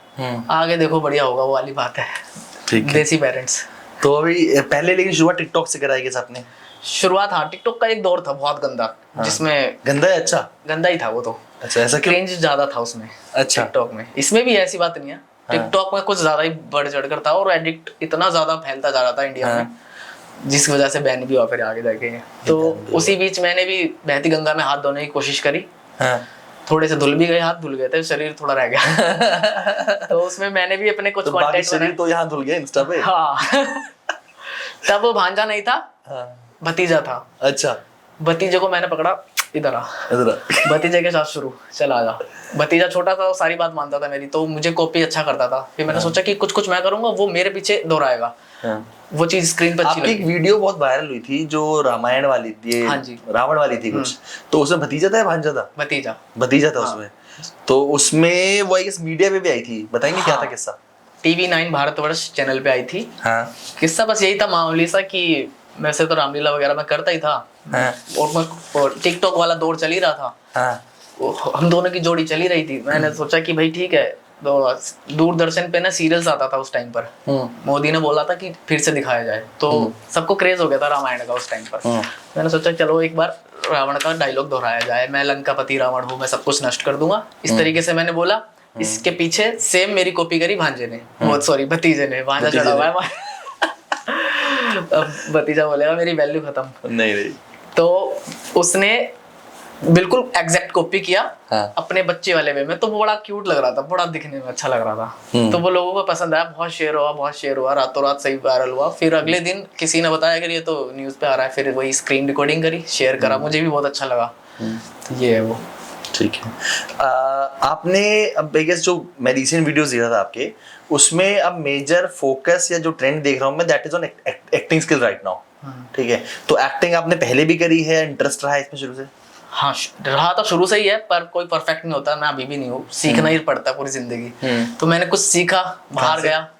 आगे देखो बढ़िया होगा, वो वाली बात है। ठीक है, देसी पेरेंट्स। तो अभी पहले लेकिन शुरुआत टिकटॉक से कराई गई आपने? शुरुआत, हाँ, टिकटॉक का एक दौर था बहुत गंदा, जिसमें गंदा है? अच्छा, गंदा ही था वो तो। अच्छा, ऐसा क्यों? क्रिंज ज्यादा था उसमें। अच्छा, टिकटॉक में, इसमें भी ऐसी बात नहीं है, टिकटॉक में कुछ ज्यादा ही बढ़ चढ़ कर था, और एडिक्ट इतना ज्यादा फैलता जा रहा था इंडिया में, जिसकी वजह से बैन भी हुआ फिर आगे जाके। तो उसी बीच मैंने भी बहती गंगा में हाथ धोने की कोशिश करी, थोड़े से धुल भी गए, हाथ धुल गए थे, शरीर थोड़ा रह गया। तो उसमें मैंने भी अपने कुछ तो बाकी कॉन्टेंट शरीर तो यहाँ धुल गया इंस्टा पे। हाँ। तब वो भांजा नहीं था, हाँ। भतीजा था। अच्छा। भतीजे को मैंने पकड़ा, इधर आ। भतीजे के साथ शुरू, चल आ जा। भतीजा छोटा था, सारी बात मानता था मेरी, तो मुझे कॉपी अच्छा करता था। फिर मैंने सोचा कि कुछ कुछ मैं करूंगा, वो मेरे पीछे दोहराएगा। वो चीज स्क्रीन पर अच्छी आपकी लगी। एक वीडियो बहुत वायरल हुई थी जो रामायण वाली थी, हाँ जी। रावण वाली थी कुछ, तो उसमें भतीजा था या भांजा था? भतीजा था उसमें। तो उसमें वो एक मीडिया पे भी आई थी, बताएंगे क्या था किस्सा? TV9 भारतवर्ष चैनल पे आई थी। हाँ। किस्सा बस यही था मामूली सा कि वैसे तो रामलीला वगैरह मैं करता ही था। हाँ। और टिकटॉक वाला दौर चल ही रहा था। हाँ। हम दोनों की जोड़ी चली रही थी। मैंने सोचा कि भाई ठीक है, तो दूरदर्शन पे ना सीरियल्स आता था उस टाइम पर। मोदी ने बोला था कि फिर से दिखाया जाए, तो सबको क्रेज हो गया था रामायण का उस टाइम पर। मैंने सोचा चलो एक बार रावण का डायलॉग दोहराया जाए, मैं लंकापति रावण हूँ, मैं सब कुछ नष्ट कर दूंगा, इस तरीके से मैंने बोला। इसके पीछे सेम मेरी कॉपी करी भांजे ने, बहुत सॉरी भतीजे ने, भांजा चढ़ा हुआ है। अब भतीजा बोलेगा मेरी वैल्यू खत्म। नहीं। तो उसने बिल्कुल एग्जैक्ट कॉपी किया। हाँ। अपने बच्चे वाले वे में, तो वो बड़ा क्यूट लग रहा था, बड़ा दिखने में अच्छा लग रहा था। तो वो लोगों को पसंद आया, बहुत शेयर हुआ, रातों रात सही वायरल हुआ। फिर अगले दिन किसी ने बताया कि ये तो न्यूज पे आ रहा है, फिर वही स्क्रीन रिकॉर्डिंग करी, शेयर करा, मुझे भी बहुत अच्छा लगा। तो ये है वो। ठीक है। आपने अब आई गेस जो मैं रिसेंट वीडियोस देख रहा था आपके, उसमें अब मेजर फोकस या जो ट्रेंड देख रहा हूँ मैं, that is on acting skill right now. ठीक है, तो एक्टिंग आपने पहले भी करी है, इंटरेस्ट रहा है इसमें शुरू से? हाँ, रहा तो शुरू से ही है, पर कोई परफेक्ट नहीं होता, मैं अभी भी नहीं हूँ, सीखना ही पड़ता पूरी जिंदगी। तो मैंने कुछ सीखा, बाहर गया,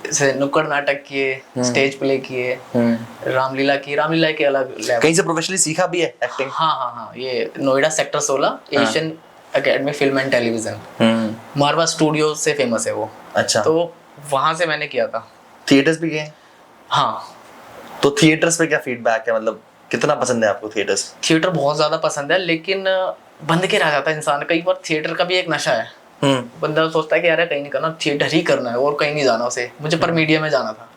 जैसे नुक्कड़ नाटक किए, स्टेज प्ले किए, रामलीला की, रामलीला के अलग लेवल। कहीं से प्रोफेशनली सीखा भी है एक्टिंग? हाँ, ये Noida sector 16 Asian academy film and television, Marwah studio से फेमस है वो। अच्छा। तो वहां से मैंने किया था। थिएटर्स भी गए? हाँ। तो थिएटर्स पे क्या फीडबैक है, मतलब कितना पसंद है आपको थिएटर्स? थिएटर बहुत ज्यादा पसंद है, लेकिन बंद के रह जाता है इंसान। कई बार थिएटर का भी एक नशा है, बंदा सोचता है कि यार कहीं नहीं करना, थिएटर ही करना है और कहीं नहीं जाना उसे। मुझे पर मीडिया में जाना था,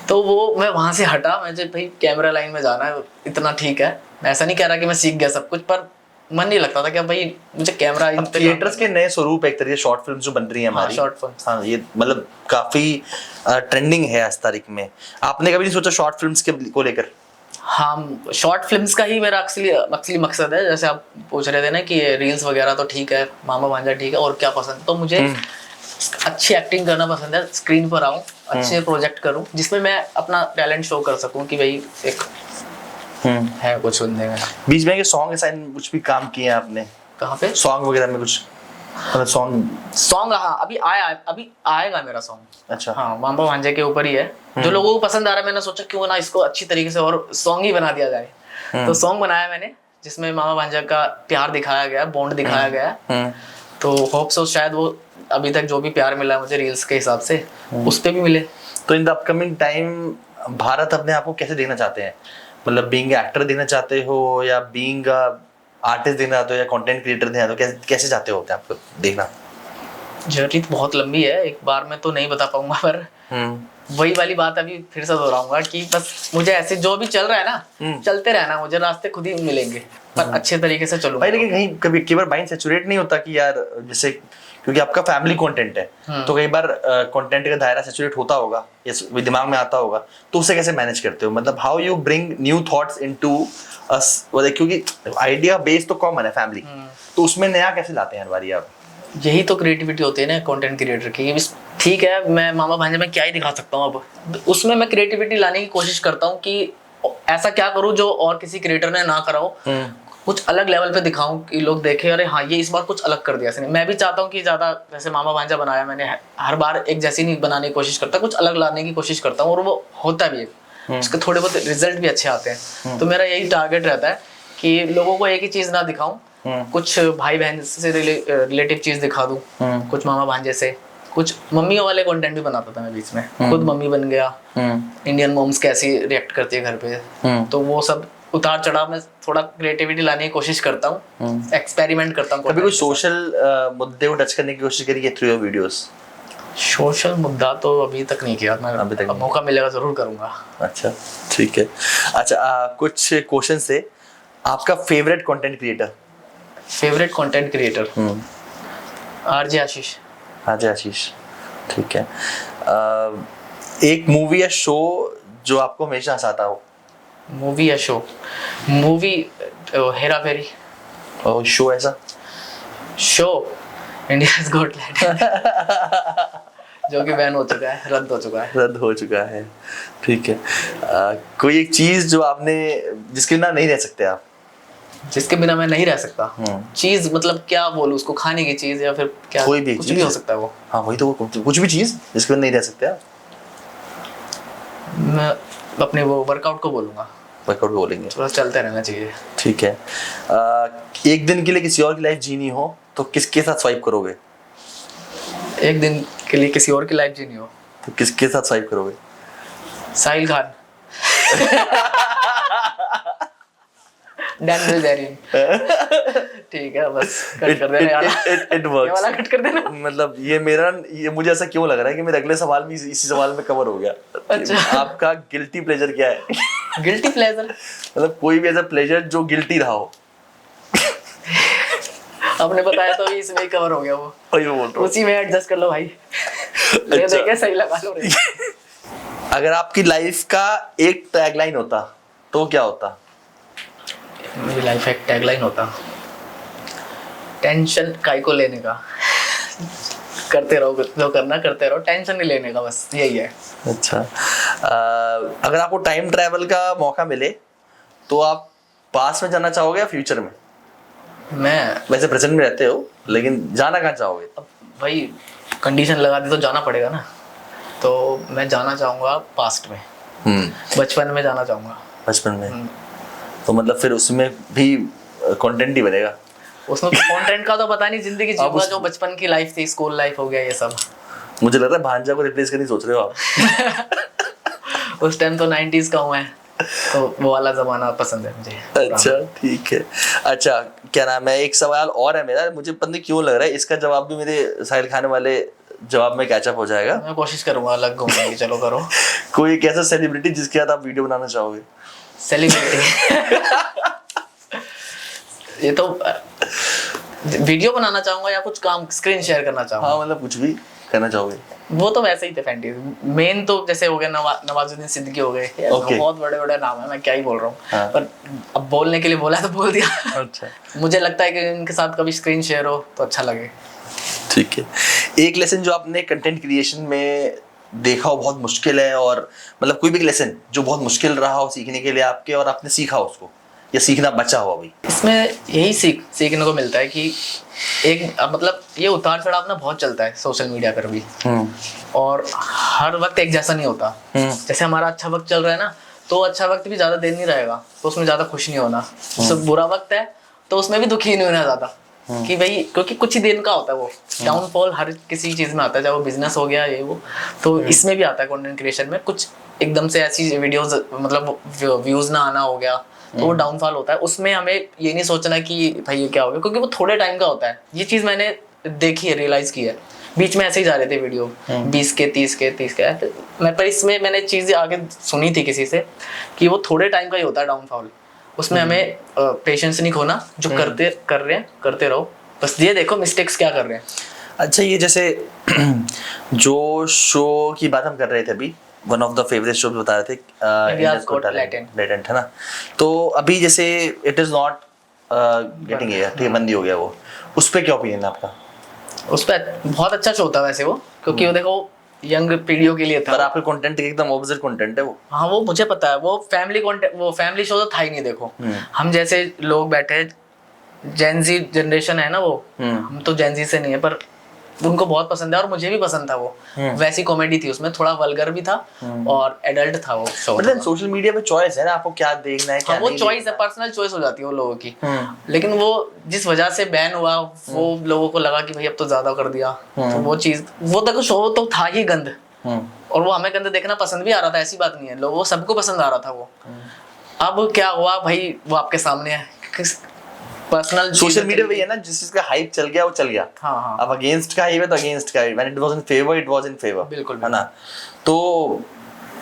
तो वो मैं वहां से हटा। मुझे भाई कैमरा लाइन में जाना है, इतना ठीक है। मैं ऐसा नहीं कह रहा कि मैं सीख गया सब कुछ, पर मन नहीं लगता था कि भाई मुझे कैमरा। थिएटर्स के नए स्वरूप एक तरीके शॉर्ट फिल्म जो बन रही है हमारी। शॉर्ट फिल्म, हाँ, ये मतलब काफी ट्रेंडिंग है आज तारीख में। आपने कभी नहीं सोचा शॉर्ट फिल्म्स के को लेकर? हाँ, शॉर्ट फिल्म्स का ही मेरा असली मकसद है। जैसे आप पूछ रहे थे ना कि रील्स वगैरह तो ठीक है, मामा भांजा ठीक है, और क्या पसंद है, तो मुझे अच्छी एक्टिंग करना पसंद है। स्क्रीन पर आऊँ, अच्छे प्रोजेक्ट करूँ जिसमें मैं अपना टैलेंट शो कर सकूँ कि भाई एक है कुछ सुनने में। बीच में सॉन्ग साइन कुछ भी काम किए हैं आपने? कहाँ पे? सॉन्ग वगैरह में कुछ सॉन्ग? हाँ, अभी आएगा मेरा सॉन्ग। अच्छा। हाँ, मामा भांजे के ऊपर ही है, जो लोगों को पसंद आ रहा है। मैंने सोचा क्यों ना इसको अच्छी तरीके से और सॉन्ग ही बना दिया जाए। तो सॉन्ग बनाया मैंने, जिसमें मामा भांजा का प्यार दिखाया गया, बॉन्ड दिखाया गया। तो होप सो शायद वो अभी तक जो भी प्यार मिला है मुझे रील्स के हिसाब से, उस पे भी मिले। तो in the upcoming time Bharat अपने आप को कैसे देखना चाहते हैं? मतलब बीइंग एक्टर देखना चाहते हो, या बीइंग आर्टिस्ट देखना चाहते हो, या कंटेंट क्रिएटर देखना चाहते हो? कैसे चाहते हो आपको देखना? जर्नी तो बहुत लंबी है, एक बार में तो नहीं बता पाऊंगा, पर वही वाली बात अभी फिर से दोहराऊंगा कि बस मुझे ऐसे जो भी चल रहा है ना, चलते रहना, मुझे रास्ते खुद ही मिलेंगे, पर अच्छे तरीके से चलूंगा। भाई लेकिन कहीं कभी कई बार माइंड सैचुरेट नहीं होता कि यार, जैसे क्योंकि आपका फैमिली कंटेंट है, तो कई बार कंटेंट का दायरा सैचुरेट होता होगा, ये दिमाग में आता होगा, तो उसे कैसे मैनेज करते हो? मतलब how you bring new thoughts into अस, क्योंकि आइडिया बेस तो कॉमन है फैमिली, तो उसमें नया कैसे लाते हैं हर बारी आप? यही तो क्रिएटिविटी होती है ना कंटेंट क्रिएटर की। ठीक है, मैं मामा भांजे में क्या ही दिखा सकता हूँ, अब उसमें मैं क्रिएटिविटी लाने की कोशिश करता हूँ कि ऐसा क्या करूँ जो और किसी क्रिएटर ने ना करा हो, कुछ अलग लेवल पे दिखाऊं कि लोग देखें, अरे हाँ ये इस बार कुछ अलग कर दिया इसने। मैं भी चाहता हूँ कि ज्यादा, जैसे मामा भांजा बनाया मैंने, हर बार एक जैसी नहीं बनाने की कोशिश करता, कुछ अलग लाने की कोशिश करता हूँ, और वो होता भी है, उसके थोड़े बहुत रिजल्ट भी अच्छे आते हैं। तो मेरा यही टारगेट रहता है कि लोगों को एक ही चीज ना दिखाऊं, कुछ भाई बहन से रिलेटिव चीज दिखा दूं, कुछ मामा भांजे से, कुछ मम्मियों वाले कंटेंट भी बनाता था मैं बीच में, खुद मम्मी बन गया, इंडियन मॉम्स कैसी रिएक्ट करती है घर पे, तो वो सब उतार चढ़ाव में थोड़ा क्रिएटिविटी लाने की कोशिश करता हूँ, एक्सपेरिमेंट करता हूँ। कभी कोई सोशल मुद्दे को टच करने की कोशिश करी है थ्रू योर वीडियोस? सोशल मुद्दा तो अभी तक नहीं किया, मैं अभी तक मौका मिलेगा जरूर करूंगा। अच्छा, ठीक है। अच्छा, कुछ क्वेश्चन से, आपका favourite content creator? Favourite content creator RJ Ashish. Ajay Ashish, ठीक है। एक मूवी या शो जो आपको हमेशा हंसाता हो? मूवी या शो? मूवी हेरा फेरी। और शो ऐसा? शो इंडियाज गॉट टैलेंट जो कि बैन हो चुका है, रद्द हो चुका है। ठीक है। कोई एक चीज जो आपने, जिसके बिना नहीं रह सकते आप? जिसके बिना मैं नहीं रह सकता? चीज मतलब क्या बोलूं उसको, खाने की चीज या फिर क्या? कोई भी कुछ चीज भी हो सकता है वो। हाँ वही तो, कुछ भी चीज जिसके बिना नहीं रह सकते आप। मैं अपने वो वर्कआउट को बोलूंगा। वर्कआउट बोलेंगे? थोड़ा चलते रहना चाहिए। ठीक है। एक दिन के लिए किसी और की लाइफ जीनी हो तो किसके साथ स्वाइप करोगे? एक दिन के लिए किसी और की लाइफ जीनी हो तो किसके साथ स्वाइप करोगे? Sahil Khan Dan Bilzerian. ठीक है, बस कट कर देना यार। It works. ये वाला कट कर देना। मतलब ये मुझे ऐसा क्यों लग रहा है कि मेरे अगले सवाल भी इसी सवाल में कवर हो गया। अच्छा। आपका गिल्टी प्लेजर क्या है? गिल्टी प्लेजर मतलब कोई भी ऐसा प्लेजर जो गिल्टी रहा हो। आपने बताया तो इसमें ही कवर हो गया वो। वही मैं बोल रहा हूँ। उसी में एडजस्ट कर लो भाई। ले अच्छा। देके सही लगा लो रे। अगर आपकी लाइफ का एक टैगलाइन होता तो क्या होता? मेरी लाइफ एक टैगलाइन होता, टेंशन काई को लेने का, करते रहो जो करना करते रहो, टेंशन नहीं लेने का, बस यही है। अच्छा। अगर आपको टाइम ट्रैवल का मौका मिले तो आप पास्ट में जाना चाहोगे या फ्यूचर में? मैं वैसे प्रेजेंट में रहते हो लेकिन जाना कहाँ चाहोगे? अब भाई कंडीशन लगा दी तो जाना पड़ेगा ना, तो मैं जाना चाहूँगा पास्ट में। बचपन में जाना चाहूँगा। बचपन में? तो मतलब फिर उसमें भी कंटेंट ही बनेगा? उसमें कंटेंट का तो पता नहीं, जिंदगी जीऊंगा जो बचपन की लाइफ थी, स्कूल लाइफ हो गया ये सब। मुझे लग रहा है भांजा को रिप्लेस करने सोच रहे हो आप। उस टाइम तो 90s का हूँ मैं, तो वो वाला जमाना पसंद है मुझे। अच्छा ठीक है। अच्छा क्या नाम है, एक सवाल और है मेरा, मुझे पता नहीं क्यों लग रहा है इसका जवाब भी मेरे साहिल खान वाले जवाब में कैचअप हो जाएगा। मैं कोशिश करूंगा अलग घूमने की। चलो करो। कोई एक ऐसा सेलिब्रिटी जिसके साथ आप वीडियो बनाना चाहोगे? सेलिब्रिटी ये तो वीडियो बनाना चाहूंगा या कुछ काम स्क्रीन शेयर करना चाहूंगा। हाँ मतलब कुछ भी करना चाहोगे? वो तो वैसे ही थे फैंटी। मेन तो जैसे हो गया नवाजुद्दीन सिद्दीकी हो गए। Okay. बहुत बड़े बड़े नाम है, मैं क्या ही बोल रहा हूँ। हाँ। पर अब बोलने के लिए बोला तो बोल दिया। अच्छा मुझे लगता है कि इनके साथ कभी स्क्रीन शेयर हो तो अच्छा लगे। ठीक है। एक लेसन जो आपने कंटेंट क्रिएशन में देखा हो बहुत मुश्किल है, और मतलब कोई भी लेसन जो बहुत मुश्किल रहा हो सीखने के लिए आपके, और आपने सीखा उसको या सीखना बचा हो अभी? इसमें यही सीखने को मिलता है कि एक मतलब ये उतार चढ़ाव ना बहुत चलता है सोशल मीडिया पर भी, और हर वक्त एक जैसा नहीं होता। जैसे हमारा अच्छा वक्त चल रहा है ना, तो अच्छा वक्त भी ज्यादा देर नहीं रहेगा, तो उसमें ज्यादा खुश नहीं होना। सब बुरा वक्त है तो उसमें भी दुखी नहीं होना ज्यादा, कि भाई क्योंकि कुछ ही दिन का होता है वो डाउनफॉल, हर किसी चीज में आता है, चाहे वो बिजनेस हो गया ये वो। तो इसमें भी आता है कंटेंट क्रिएशन में, कुछ एकदम से ऐसी वीडियोस मतलब व्यूज ना आना हो गया तो वो डाउनफॉल होता है। उसमें हमें ये नहीं सोचना कि भाई ये क्या हो गया, क्योंकि वो थोड़े टाइम का होता है। ये चीज मैंने देखी है, रियलाइज की है। बीच में ऐसे ही जा रहे थे वीडियो 20 के 30 के 30 के, मैं पर इसमें मैंने चीजें आगे सुनी थी किसी से कि वो थोड़े टाइम का ही होता है डाउनफॉल। उसमें हमें पेशेंस नहीं खोना, जो कर रहे हैं करते रहो, बस ये देखो मिस्टेक्स क्या कर रहे हैं। अच्छा ये जैसे जो शो की बात हम कर रहे थे अभी, one of the favourite show बता रहे थे इंडियाज गॉट टैलेंट है ना, तो अभी जैसे it is not getting air, ठीक है, मंदी हो गया वो, उस पे क्या ओपिनियन है आपका? उस पर बहुत अच्छा शो था वैसे वो, क्योंकि वो देखो यंग पीढ़ियों के लिए था। पर आपके कंटेंट एकदम ऑपोजिट कंटेंट है वो। हाँ वो मुझे पता है, वो फैमिली कंटेंट, वो फैमिली शो तो था ही नहीं। देखो हम जैसे लोग बैठे, जेनजी जनरेशन है ना वो, हम तो जेनजी से नहीं है, पर उनको बहुत पसंद है और मुझे भी पसंद था वो। वैसी कॉमेडी थी उसमें, थोड़ा वल्गर भी था और एडल्ट था वो शो। बट सोशल मीडिया पे चॉइस है ना, आपको क्या देखना है क्या वो नहीं चॉइस है, पर्सनल चॉइस हो जाती है वो लोगों की। लेकिन वो जिस वजह से बैन हुआ, वो लोगों को लगा कि भाई अब तो ज्यादा कर दिया, तो वो चीज, वो देखो शो तो था ही गंद, और वो हमें गंद देखना पसंद भी आ रहा था, ऐसी बात नहीं है, लोगों सबको पसंद आ रहा था वो। अब क्या हुआ भाई, वो आपके सामने है। पर्सनल सोशल मीडिया पे है ना, जिस चीज का हाइप चल गया वो चल गया। हाँ। अब अगेंस्ट का हाइप है तो अगेंस्ट का है, when it was in favour it was in favour, बिल्कुल है ना। तो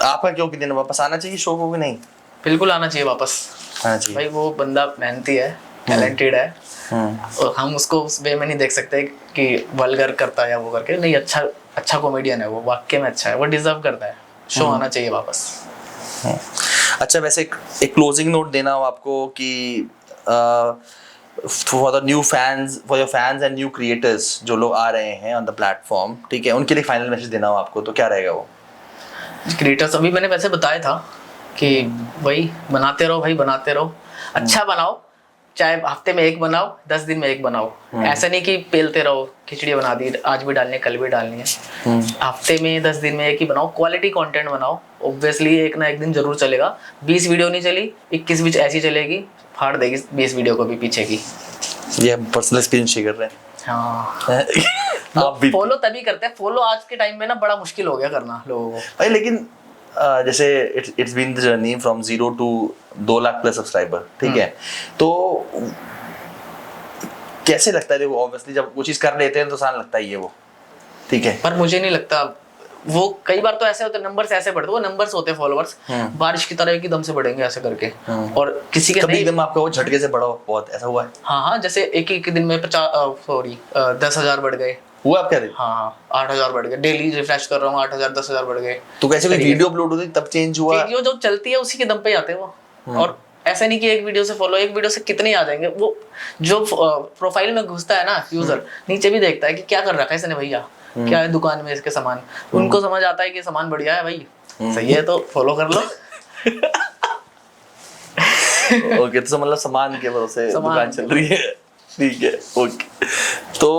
आपका क्या ओपिनियन है, वापस आना चाहिए शो को कि नहीं? बिल्कुल आना चाहिए वापस। आना चाहिए भाई वो बंदा मेहनती है, टैलेंटेड है, और हम उसको उस वे में नहीं देख सकते कि वल्गर करता है या वो करके, नहीं, अच्छा कॉमेडियन है वो, वाकई में अच्छा है, वो डिजर्व करता है, शो आना चाहिए वापस। अच्छा, वैसे एक क्लोजिंग नोट देना हो आपको कि for the new fans, for your fans and new creators जो लोग आ रहे हैं ऑन द प्लेटफॉर्म, ठीक है, उनके लिए फाइनल मैसेज देना हो आपको, तो क्या रहेगा वो? क्रिएटर्स अभी मैंने वैसे बताया था कि वही बनाते रहो भाई, बनाते रहो, अच्छा बनाओ, चाहे हफ्ते में एक बनाओ, 10 दिन में एक बनाओ, ऐसा नहीं कि पेलते रहो, खिचड़ी बना दी, आज भी डालनी है, कल भी डालनी है। हफ्ते में 10 दिन में एक ही बनाओ, क्वालिटी कंटेंट बनाओ, ऑब्वियसली एक ना एक दिन जरूर चलेगा। 20 वीडियो नहीं चली, 21 भी ऐसी चलेगी, फाड़ देगी 20 वीडियो को भी पीछे की। ये पर्सनल एक्सपीरियंस शेयर कर रहे हैं। हाँ आप भी फॉलो तभी करते हैं, फॉलो आज के टाइम में ना बड़ा मुश्किल हो गया करना लोगों को भाई, लेकिन जैसे it's been the journey from 0 to 2 lakh plus subscriber, ठीक है, तो कैसे लगता है? देखो ऑब्वियसली जब वो चीज कर लेते हैं तो आसान लगता है ये वो, ठीक है, पर मुझे नहीं लगता वो, कई बार तो ऐसे होते नंबर्स ऐसे बढ़ते, वो नंबर्स होते हैं फॉलोअर्स, बारिश की तरह एकदम से बढ़ेंगे ऐसे करके, और किसी के कभी नहीं। एकदम आपका वो झटके से बढ़ा हो, बहुत ऐसा हुआ है? हाँ, जैसे एक दिन में 10,000 बढ़ गए। हुआ आप क्या थे? हाँ, 8,000 बढ़ गए, डेली रिफ्रेश कर रहा हूँ, 8,000 10,000 बढ़ गए। तो कैसे कोई वीडियो अपलोड होती तब चेंज हुआ? वीडियो जो चलती है उसी के दम पे ही आते हैं वो, और ऐसा नहीं कि एक वीडियो से फॉलो, एक वीडियो से कितने आ जाएंगे। वो जो प्रोफाइल में घुसता है ना यूजर, नीचे भी देखता है कि क्या कर रखा है इसने भैया, क्या है दुकान में इसके सामान, उनको समझ आता है कि सामान बढ़िया है भाई, सही है तो फॉलो कर लो। ओके, तो मतलब सामान के भरोसे दुकान चल रही है, ठीक है, ओके। तो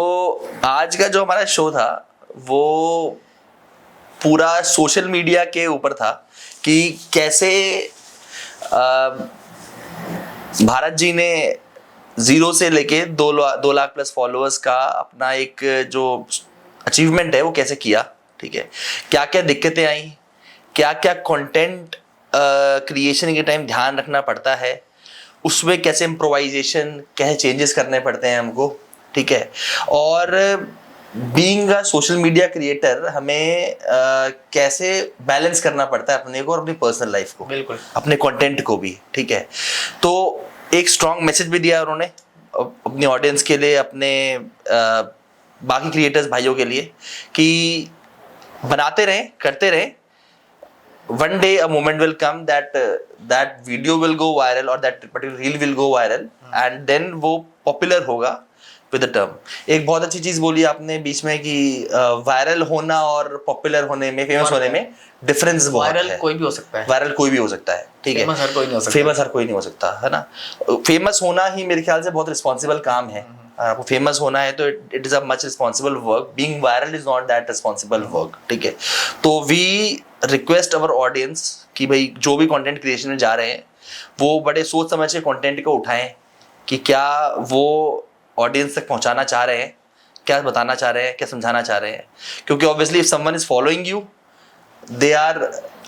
आज का जो हमारा शो था वो पूरा सोशल मीडिया के ऊपर था कि कैसे भारत जी ने 0 से लेके 2 लाख प्लस फॉलोअर्स का अपना एक जो अचीवमेंट है वो कैसे किया, ठीक है, क्या क्या दिक्कतें आई, क्या क्या कंटेंट क्रिएशन के टाइम ध्यान रखना पड़ता है, उसमें कैसे इम्प्रोवाइजेशन, कैसे चेंजेस करने पड़ते हैं हमको, ठीक है, और being a social media creator हमें कैसे बैलेंस करना पड़ता है अपने को और अपनी पर्सनल लाइफ को, बिल्कुल, अपने कंटेंट को भी, ठीक है। तो एक स्ट्रॉन्ग मैसेज भी दिया उन्होंने अपनी ऑडियंस के लिए, अपने बाकी क्रिएटर्स भाइयों के लिए कि बनाते रहें, करते रहें, one day a moment will come that video will go viral or that particular reel will go viral and then वो popular होगा with the term। एक बहुत अच्छी चीज बोली आपने बीच में कि वायरल होना और पॉपुलर होने में, फेमस होने में डिफरेंस बहुत है। वायरल कोई भी हो सकता है, वायरल कोई भी हो सकता है, ठीक है, फेमस हर कोई नहीं हो सकता, फेमस हर कोई नहीं हो सकता है ना। फेमस होना ही मेरे ख्याल से बहुत रिस्पॉन्सिबल काम है, आपको फेमस होना है तो it is a much responsible work, being viral is not that responsible work, ठीक है। तो वी रिक्वेस्ट अवर ऑडियंस कि भाई जो भी कंटेंट क्रिएशन में जा रहे हैं वो बड़े सोच समझ के कंटेंट को उठाएं कि क्या वो ऑडियंस तक पहुंचाना चाह रहे हैं, क्या बताना चाह रहे हैं, क्या समझाना चाह रहे हैं, क्योंकि obviously if someone is following you they are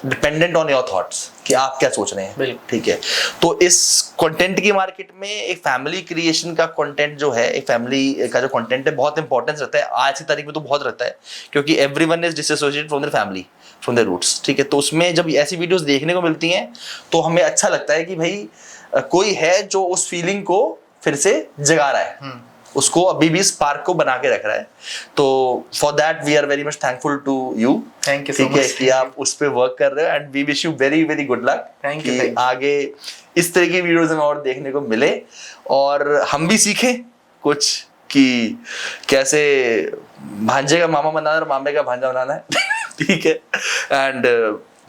dependent on your thoughts कि आप क्या सोच रहे हैं, ठीक है। तो इस कंटेंट की मार्केट में एक फैमिली क्रिएशन का कंटेंट जो है, एक फैमिली का जो कंटेंट है बहुत इंपॉर्टेंस रहता है आज की तारीख में, तो बहुत रहता है, क्योंकि everyone is dissociated from their family, from their roots, ठीक है। तो उसमें जब ऐसी वीडियोस देखने को मिलती हैं तो हमें अच्छा लगता है कि भाई कोई है जो उस फीलिंग को फिर से जगा रहा है, उसको अभी भी स्पार्क को बना के रख रहा है। तो for that we are very much thankful to you, thank you so much कि आप उस पे वर्क कर रहे हो and we wish you very very good luck कि आगे इस तरह की वीडियोस हमें और देखने को मिले और हम भी सीखें कुछ कि कैसे भांजे का मामा बनाना और मामे का भांजा बनाना है। ठीक है, एंड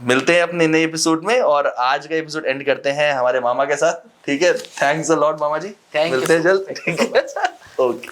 मिलते हैं अपने नए एपिसोड में और आज का एपिसोड एंड करते हैं हमारे मामा के साथ, ठीक है। थैंक्स अ लॉट मामा जी, मिलते हैं जल्द, ठीक है, ओके।